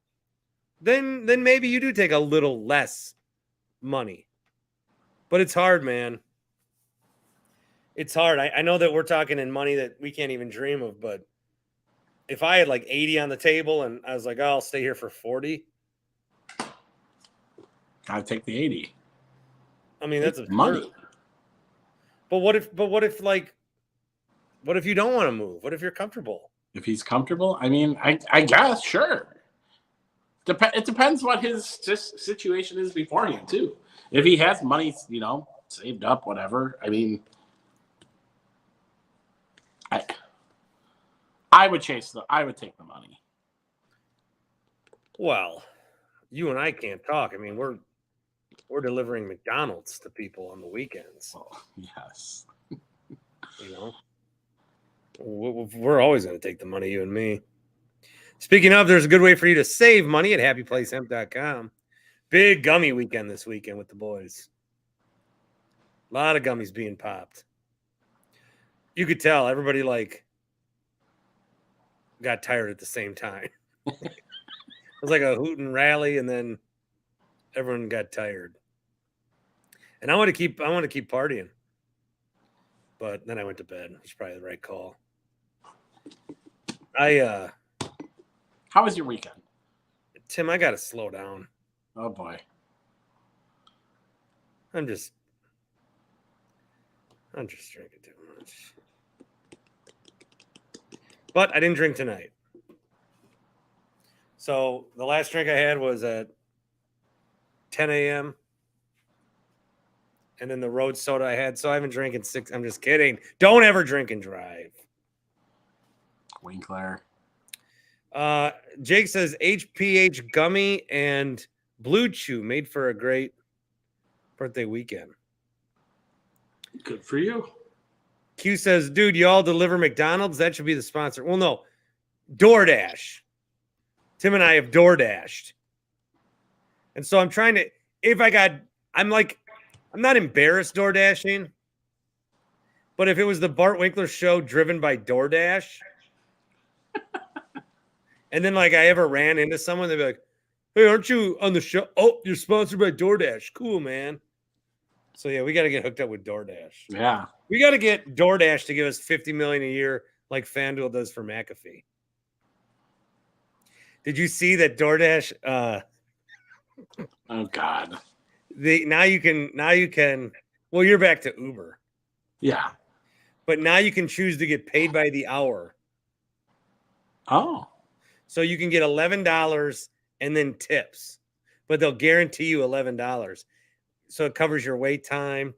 then maybe you do take a little less money. But it's hard, man. It's hard. I know that we're talking in money that we can't even dream of, but if I had like 80 on the table and I was like, oh, I'll stay here for 40. I'd take the 80. I mean, that's money. But what if you don't want to move? What if you're comfortable? If he's comfortable, I mean, I guess, sure. It depends what his situation is beforehand, too. If he has money, saved up, whatever. I mean, I would take the money. Well, you and I can't talk. I mean, we're delivering McDonald's to people on the weekends. Oh, yes. We're always going to take the money, you and me. Speaking of, there's a good way for you to save money at happyplacehemp.com. Big gummy weekend this weekend with the boys. A lot of gummies being popped. You could tell everybody got tired at the same time. It was like a hoot and rally, and then everyone got tired. And I want to keep partying. But then I went to bed. It's probably the right call. How was your weekend? Tim, I gotta slow down. Oh boy. I'm just drinking too much. But I didn't drink tonight. So the last drink I had was at 10 a.m. And then the road soda I had. So I haven't drank in 6. I'm just kidding. Don't ever drink and drive. Winkler. Jake says HPH gummy and Blue Chew made for a great birthday weekend. Good for you. Q says, dude, you all deliver McDonald's? That should be the sponsor. Well, no. DoorDash. Tim and I have DoorDashed. And so I'm trying to, I'm not embarrassed DoorDashing, but if it was the Bart Winkler show driven by DoorDash, and then I ever ran into someone, they'd be like, Hey, aren't you on the show? Oh, you're sponsored by DoorDash. Cool, man. So yeah, we got to get hooked up with DoorDash. Yeah. We got to get DoorDash to give us $50 million a year, like FanDuel does for McAfee. Did you see that DoorDash? Oh God. Now you can. Well, you're back to Uber, Yeah. but now you can choose to get paid by the hour. Oh. So you can get $11 and then tips, but they'll guarantee you $11. So it covers your wait time.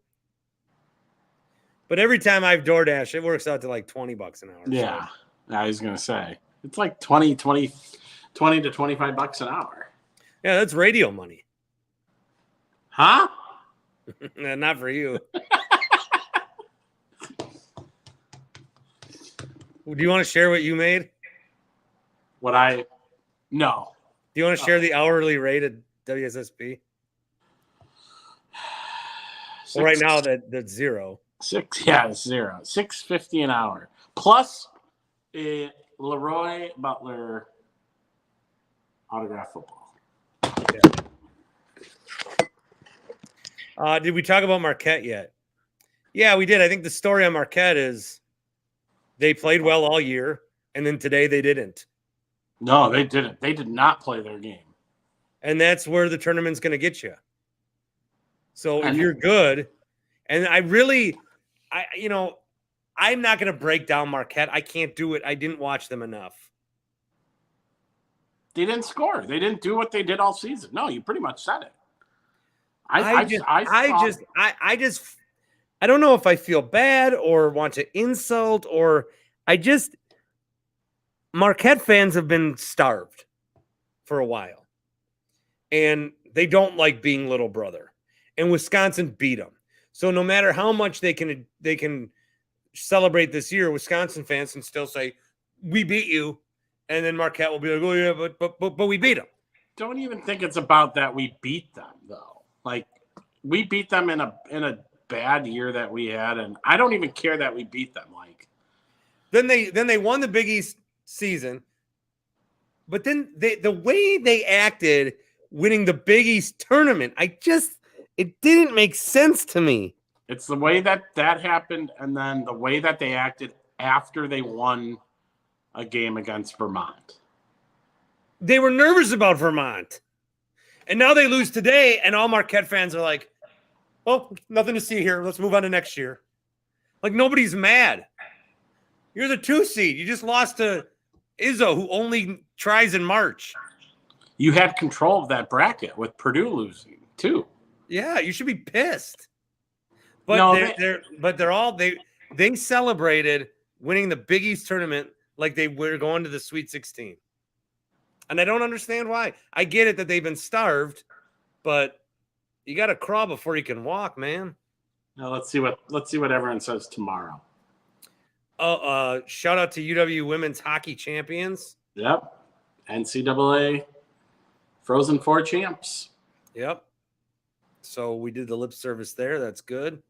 But every time I've DoorDash, it works out to like $20 an hour. Yeah. I was gonna say it's like 20 to $25 an hour. Yeah, that's radio money. Huh? Not for you. Do you want to share what you made? No. Do you want to share the hourly rate at WSSP? Well, right now that's zero. It's zero. $6.50 an hour. Plus a Leroy Butler autograph football. Did we talk about Marquette yet? Yeah, we did. I think the story on Marquette is they played well all year, and then today they didn't. No, they didn't. They did not play their game. And that's where the tournament's going to get you. So if you're good, and I'm not going to break down Marquette. I can't do it. I didn't watch them enough. They didn't score. They didn't do what they did all season. No, you pretty much said it. I don't know if I feel bad or want to insult or Marquette fans have been starved for a while. And they don't like being little brother. And Wisconsin beat them. So no matter how much they can celebrate this year, Wisconsin fans can still say, we beat you. And then Marquette will be like, oh yeah, but we beat them. Don't even think it's about that we beat them though. Like we beat them in a bad year that we had, and I don't even care that we beat them. Like then they won the Big East season, but then the way they acted winning the Big East tournament, it didn't make sense to me. It's the way that happened, and then the way that they acted after they won a game against Vermont. They were nervous about Vermont. And now they lose today, and all Marquette fans are like, well, nothing to see here. Let's move on to next year. Like, nobody's mad. You're the 2 seed. You just lost to Izzo, who only tries in March. You had control of that bracket with Purdue losing, too. Yeah, you should be pissed. But no, they celebrated winning the Big East tournament like they were going to the Sweet 16. And I don't understand why. I get it that they've been starved, but you got to crawl before you can walk, man. Now let's see what everyone says tomorrow. Shout out to UW women's hockey champions. Yep. NCAA Frozen Four champs. Yep. So we did the lip service there. That's good.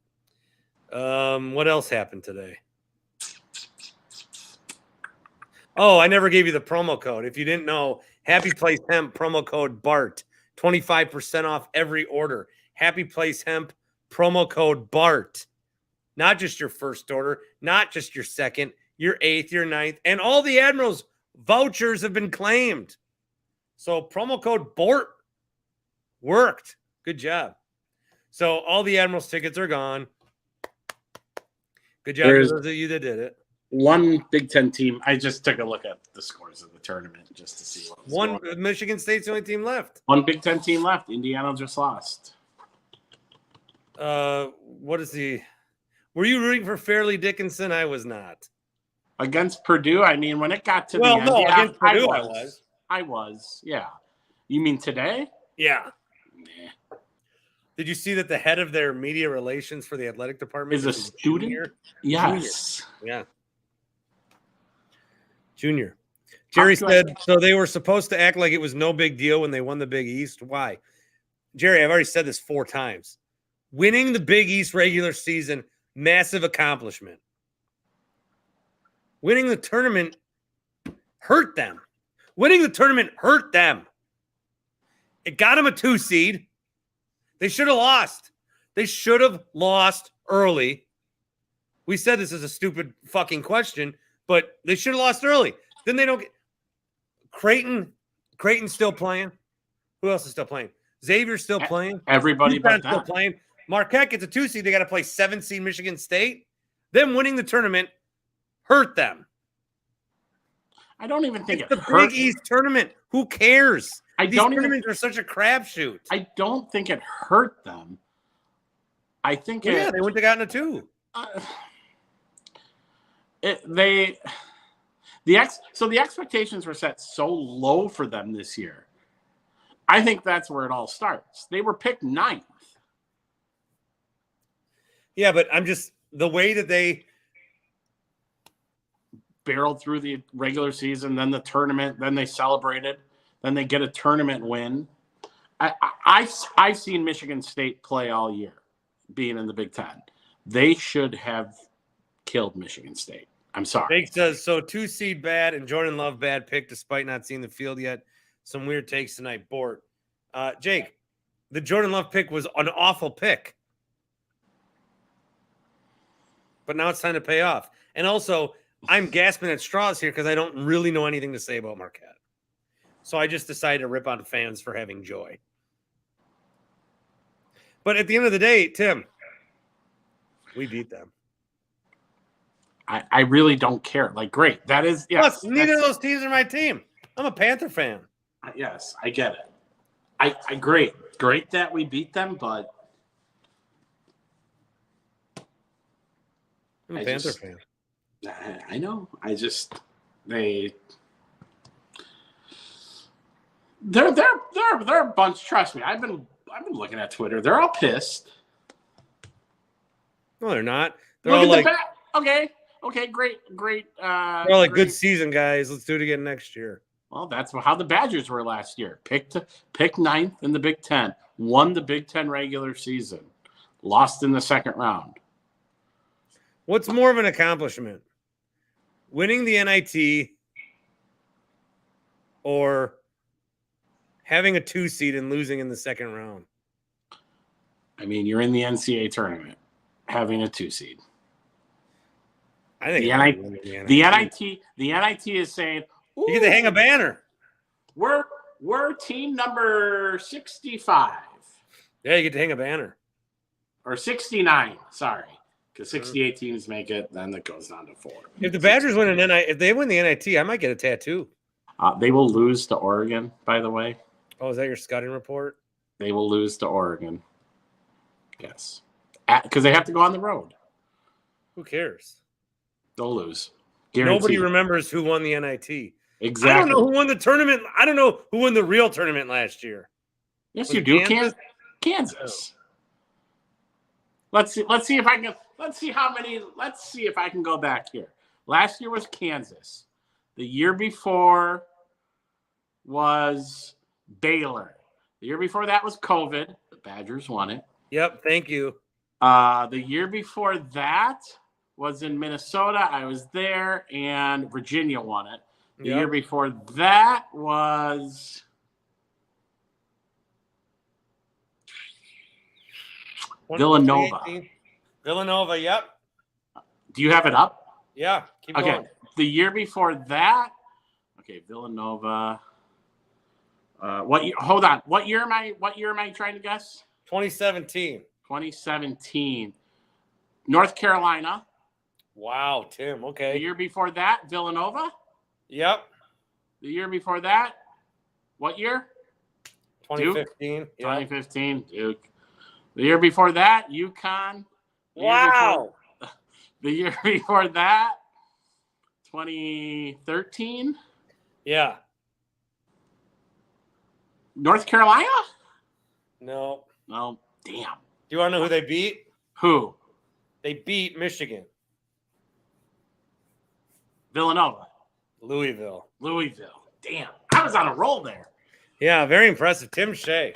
What else happened today? Oh, I never gave you the promo code. If you didn't know, Happy Place Hemp promo code BART, 25% off every order. Happy Place Hemp promo code BART. Not just your first order, not just your second, your 8th, your 9th, and all the Admirals vouchers have been claimed. So promo code BART worked. Good job. So all the Admirals tickets are gone. Good job to those of you that did it. One Big Ten team. I just took a look at the scores of the tournament just to see what was going on. Michigan State's the only team left. One Big Ten team left. Indiana just lost. What is the? Were you rooting for Fairleigh Dickinson? I was not. Against Purdue. I mean, when it got to the end, against Purdue, I was. Yeah. You mean today? Yeah. Nah. Did you see that the head of their media relations for the athletic department is a student? Junior? Yes. Junior. Yeah. Junior. Jerry said, so they were supposed to act like it was no big deal when they won the Big East. Why? Jerry, I've already said this 4 times. Winning the Big East regular season, massive accomplishment. Winning the tournament hurt them. Winning the tournament hurt them. It got them a 2 seed. They should have lost. They should have lost early. We said this is a stupid fucking question, but they should have lost early. Then they don't get Creighton's still playing. Who else is still playing? Xavier's still playing. Everybody but still that. playing. Marquette gets a 2 seed. They got to play 7 seed Michigan State. Them winning the tournament hurt them. I don't even think It's it the hurt. Big East tournament. Who cares? These don't even- tournaments are such a crapshoot. I don't think it hurt them. I think Well, yeah, they wouldn't have gotten a 2. So the expectations were set so low for them this year. I think that's where it all starts. They were picked 9th. Yeah, but I'm just the way that they Barreled through the regular season, then the tournament, then they celebrated, then they get a tournament win. I've seen Michigan State play all year, being in the Big Ten. They should have killed Michigan State. I'm sorry. Jake says so. 2 seed bad and Jordan Love bad pick despite not seeing the field yet. Some weird takes tonight, Bort. Jake, the Jordan Love pick was an awful pick, but now it's time to pay off. And also, I'm gasping at straws here because I don't really know anything to say about Marquette. So I just decided to rip on fans for having joy. But at the end of the day, Tim, we beat them. I really don't care. Like, great. That is, yes. Plus, neither of those teams are my team. I'm a Panther fan. Yes, I get it. I great that we beat them, but I'm a I Panther just- fan. I know. They're a bunch. Trust me. I've been looking at Twitter. They're all pissed. No, they're not. They're Look all at like, okay, great. they're all like, good season, guys. Let's do it again next year. Well, that's how the Badgers were last year. Picked 9th in the Big Ten, won the Big Ten regular season, lost in the second round. What's more of an accomplishment? Winning the NIT or having a 2 seed and losing in the second round? I mean, you're in the NCAA tournament, having a 2 seed. I think The NIT is saying, you get to hang a banner. We're team number 65 Yeah, you get to hang a banner. or 69. Sorry, because 68 teams make it, then it goes down to 4. If the Badgers win an NIT, if they win the NIT, I might get a tattoo. They will lose to Oregon, by the way. Oh, is that your scouting report? They will lose to Oregon. Yes, because they have to go on the road. Who cares? They'll lose. Nobody Guaranteed. remembers who won the NIT. Exactly. I don't know who won the tournament. I don't know who won the real tournament last year. Yes, Was you it do. Kansas? Kansas. Let's see if I can. Let's see if I can go back here. Last year was Kansas. The year before was Baylor. The year before that was COVID. The Badgers won it. Yep, thank you. The year before that was in Minnesota. I was there, and Virginia won it. The Yep. year before that was Villanova. 2018. Villanova, yep. Do you have it up? Yeah, keep Okay. going. The year before that, okay, Villanova. Hold on. What year am I trying to guess? 2017. 2017. North Carolina. Wow, Tim. The Okay. year before that, Villanova. Yep. The year before that, what year? 2015. Yep. 2015, Duke. The year before that, UConn. Wow. The year before that, 2013, Yeah. North Carolina? No. No, damn. Do you want to know who they beat? Who? They beat Michigan. Villanova. Louisville. Louisville. Damn. I was on a roll there. Yeah, very impressive. Tim Shea.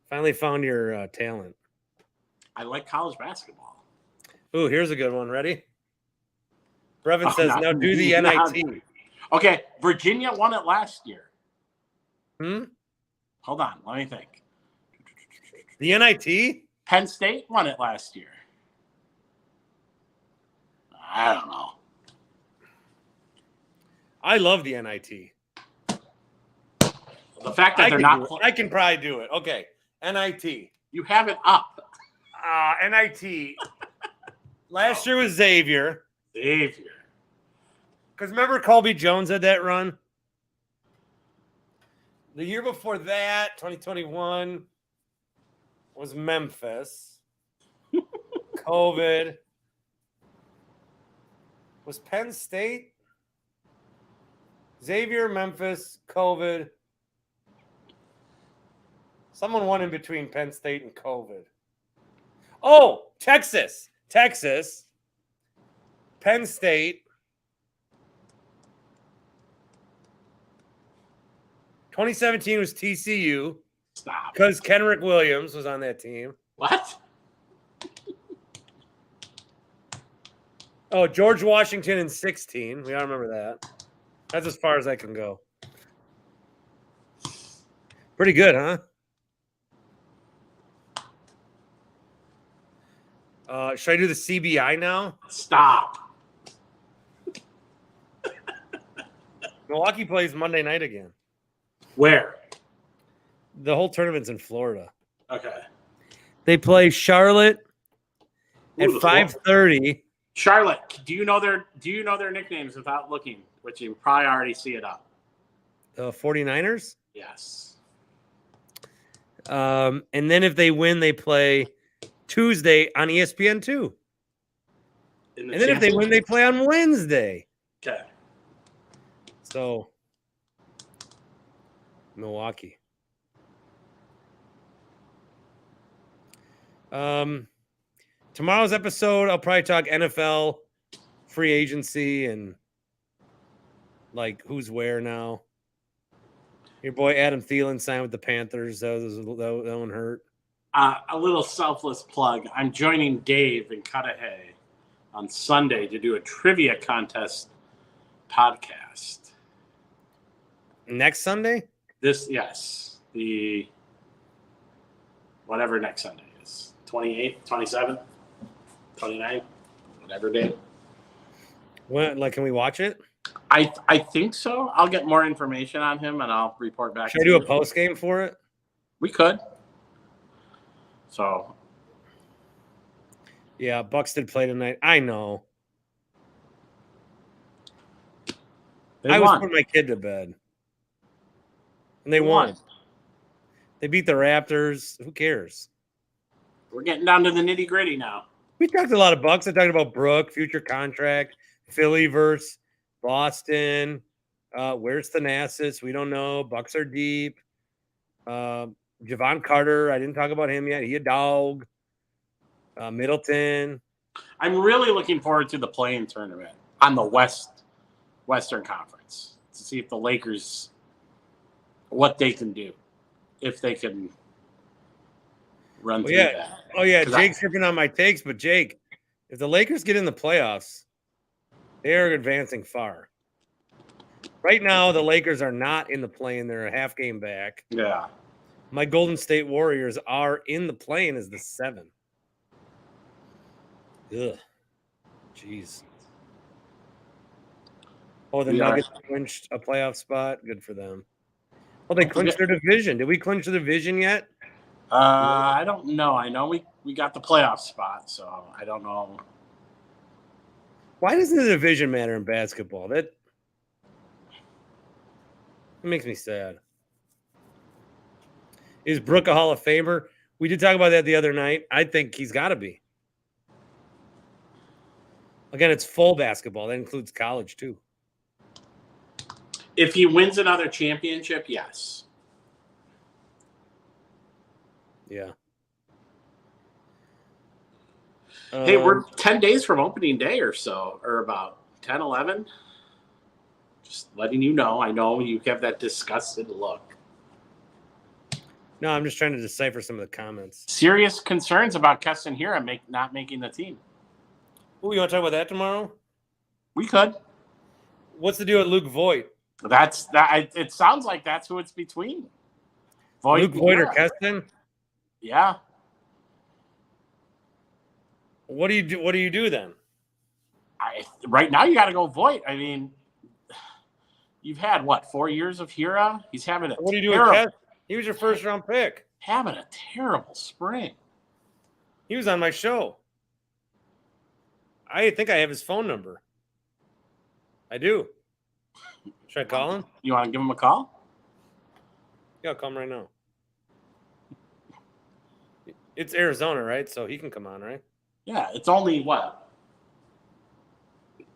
Finally found your talent. I like college basketball. Ooh, here's a good one. Ready? Brevin Oh, says, not now do the me, not NIT. me. Okay, Virginia won it last year. Hold on. Let me think. The NIT? Penn State won it last year. I don't know. I love the NIT. The fact that they're not I can probably do it. Okay. NIT. You have it up. NIT. Last year was Xavier. Xavier. Because remember Colby Jones had that run? The year before that, 2021, was Memphis. COVID. Was Penn State? Xavier, Memphis, COVID. Someone won in between Penn State and COVID. Oh, Texas. Penn State. 2017 was TCU. Stop. Because Kenrick Williams was on that team. What? Oh, George Washington in 16. We all remember that. That's as far as I can go. Pretty good, huh? Should I do the CBI now? Stop. Milwaukee plays Monday night again. Where? The whole tournament's in Florida. Okay. They play Charlotte at Ooh, the 5:30. Charlotte, do you know their nicknames without looking, which you probably already see it up? The 49ers? Yes. And then if they win, they play Tuesday on ESPN2. And then if they win, they play on Wednesday. Okay. So, Milwaukee. Tomorrow's episode, I'll probably talk NFL, free agency, and like who's where now. Your boy Adam Thielen signed with the Panthers. That one hurt. A little selfless plug. I'm joining Dave in Cudahy on Sunday to do a trivia contest podcast. Next Sunday? The whatever next Sunday is. 28th, 27th, 29th, whatever day. When, like, can we watch it? I think so. I'll get more information on him and I'll report back. Should I do a post game for it? We could. So. Yeah, Bucks did play tonight. I know. I was putting my kid to bed. And they won. They beat the Raptors. Who cares? We're getting down to the nitty gritty now. We talked a lot of Bucks. I talked about Brooke, future contract, Philly versus Boston. Where's Thanasis? We don't know. Bucks are deep. Javon Carter. I didn't talk about him yet. He a dog. Middleton. I'm really looking forward to the play-in tournament on the Western Conference to see if the Lakers, what they can do, if they can run through that. Oh, yeah. Jake's tripping on my takes, but Jake, if the Lakers get in the playoffs, they are advancing far. Right now, the Lakers are not in the play-in. They're a half game back. Yeah. My Golden State Warriors are in the play-in as the 7. Ugh. Jeez. Oh, the Nuggets clinched a playoff spot. Good for them. Well, they clinched their division. Did we clinch the division yet? I don't know. I know we got the playoff spot, so I don't know. Why doesn't the division matter in basketball? That makes me sad. Is Brooke a Hall of Famer? We did talk about that the other night. I think he's got to be. Again, it's full basketball. That includes college, too. If he wins another championship, yes. Yeah. Hey, we're 10 days from opening day or so, or about 10, 11. Just letting you know. I know you have that disgusted look. No, I'm just trying to decipher some of the comments. Serious concerns about Keston Hira not making the team. Oh, you want to talk about that tomorrow? We could. What's the deal with Luke Voigt? That's that. It sounds like that's who it's between. Luke Voigt or Hira. Keston? Yeah. What do you do? What do you do then? Right now, you got to go Voigt. I mean, you've had what 4 years of Hira? He's having a What do you do with terrible, Keston? He was your first round pick. having a terrible spring. He was on my show. I think I have his phone number. I do. Should I call him? You want to give him a call? Yeah, I'll call him right now. It's Arizona, right? So he can come on, right? Yeah, it's only what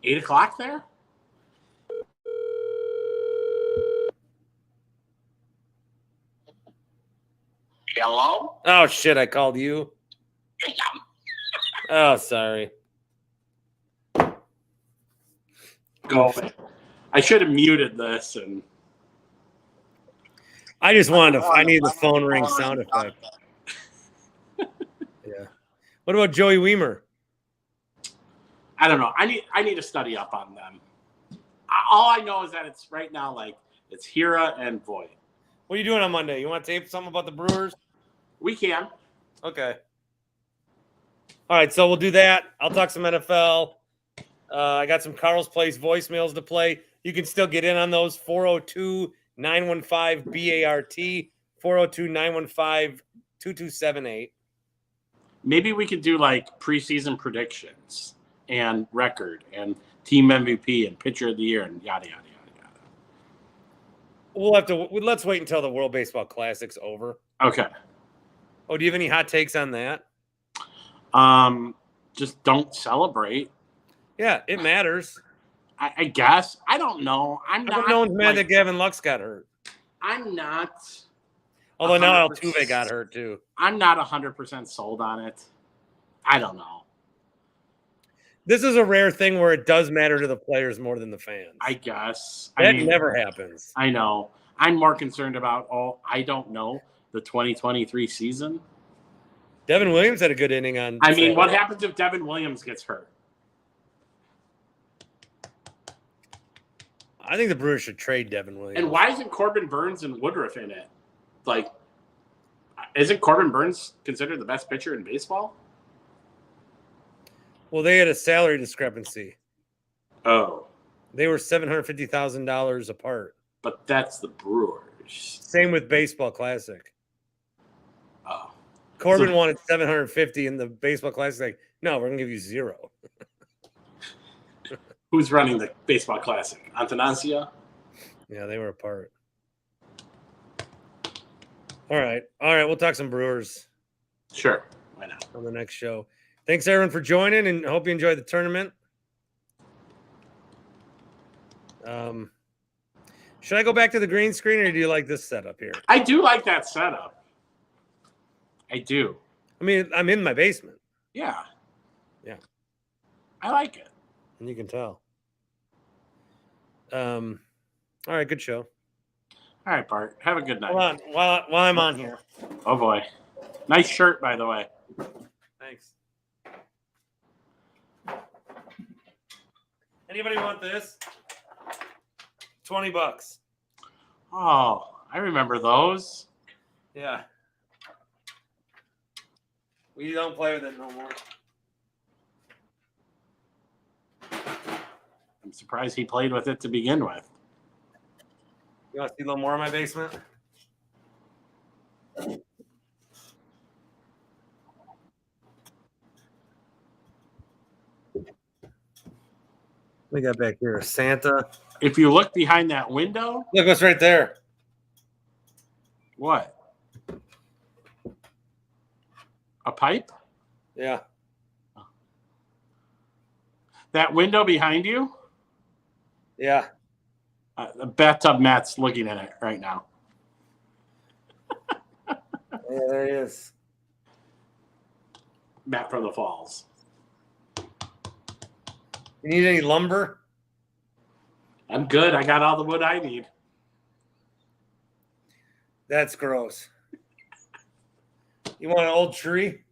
8 o'clock there. Hello. Oh shit! I called you. Oh, sorry. Go. I should have muted this and. I just wanted to. I need the phone ring sound effect. Yeah. What about Joey Weimer? I don't know. I need to study up on them. All I know is that it's right now like it's Hira and Voigt. What are you doing on Monday? You want to tape something about the Brewers? We can. Okay. All right, so we'll do that. I'll talk some NFL. I got some Carl's Place voicemails to play. You can still get in on those. 402-915-BART, 402-915-2278. Maybe we could do like preseason predictions and record and team MVP and pitcher of the year and yada yada yada yada. We'll have to. Let's wait until the World Baseball Classic's over. Okay. Oh, do you have any hot takes on that? Just don't celebrate. Yeah, it matters. I guess. I don't know. I'm not. No one's mad like, that Gavin Lux got hurt. I'm not. Although now 100%. Altuve got hurt too. I'm not 100% sold on it. I don't know. This is a rare thing where it does matter to the players more than the fans. I guess. That never happens. I know. I'm more concerned about I don't know, the 2023 season. Devin Williams had a good inning on. I mean, what happens if Devin Williams gets hurt? I think the Brewers should trade Devin Williams. And why isn't Corbin Burns and Woodruff in it? Like, isn't Corbin Burns considered the best pitcher in baseball? Well, they had a salary discrepancy. Oh. They were $750,000 apart. But that's the Brewers. Same with Baseball Classic. Oh. Corbin wanted 750 in the Baseball Classic. Like, no, we're gonna give you zero. Who's running the Baseball Classic? Antonancia? Yeah, they were apart. All right. We'll talk some Brewers. Sure. Why not? On the next show. Thanks, everyone, for joining, and I hope you enjoyed the tournament. Should I go back to the green screen, or do you like this setup here? I do like that setup. I do. I mean, I'm in my basement. Yeah. Yeah. I like it. And you can tell. All right, good show. All right, Bart. Have a good night. Hold on, while I'm on here. Oh, boy. Nice shirt, by the way. Thanks. Anybody want this? $20. Oh, I remember those. Yeah. We don't play with it no more. I'm surprised he played with it to begin with. You want to see a little more of my basement? We got back here a Santa. If you look behind that window, Look what's right there. what? A pipe? Yeah. That window behind you? Yeah. The bathtub Matt's looking at it right now. Yeah, there he is. Matt from the Falls. You need any lumber? I'm good. I got all the wood I need. That's gross. You want an old tree?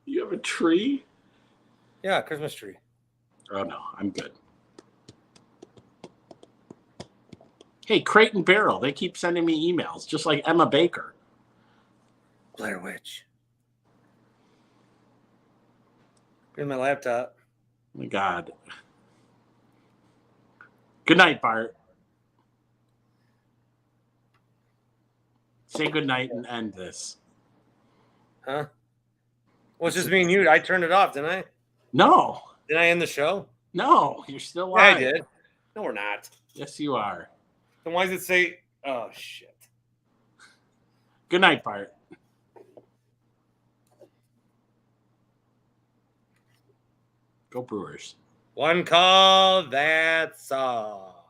You have a tree? Yeah, Christmas tree. Oh, no. I'm good. Hey, Crate and Barrel, they keep sending me emails, just like Emma Baker. Blair Witch. Here's my laptop. Oh my God. Good night, Bart. Say good night and end this. Huh? Well, it's just me and you. I turned it off, didn't I? No, Did I end the show? no, you're still Yeah, I live. did. No, we're not. Yes, you are. Then why does it say, oh, shit. Good night, Bart. Go Brewers. One call, that's all.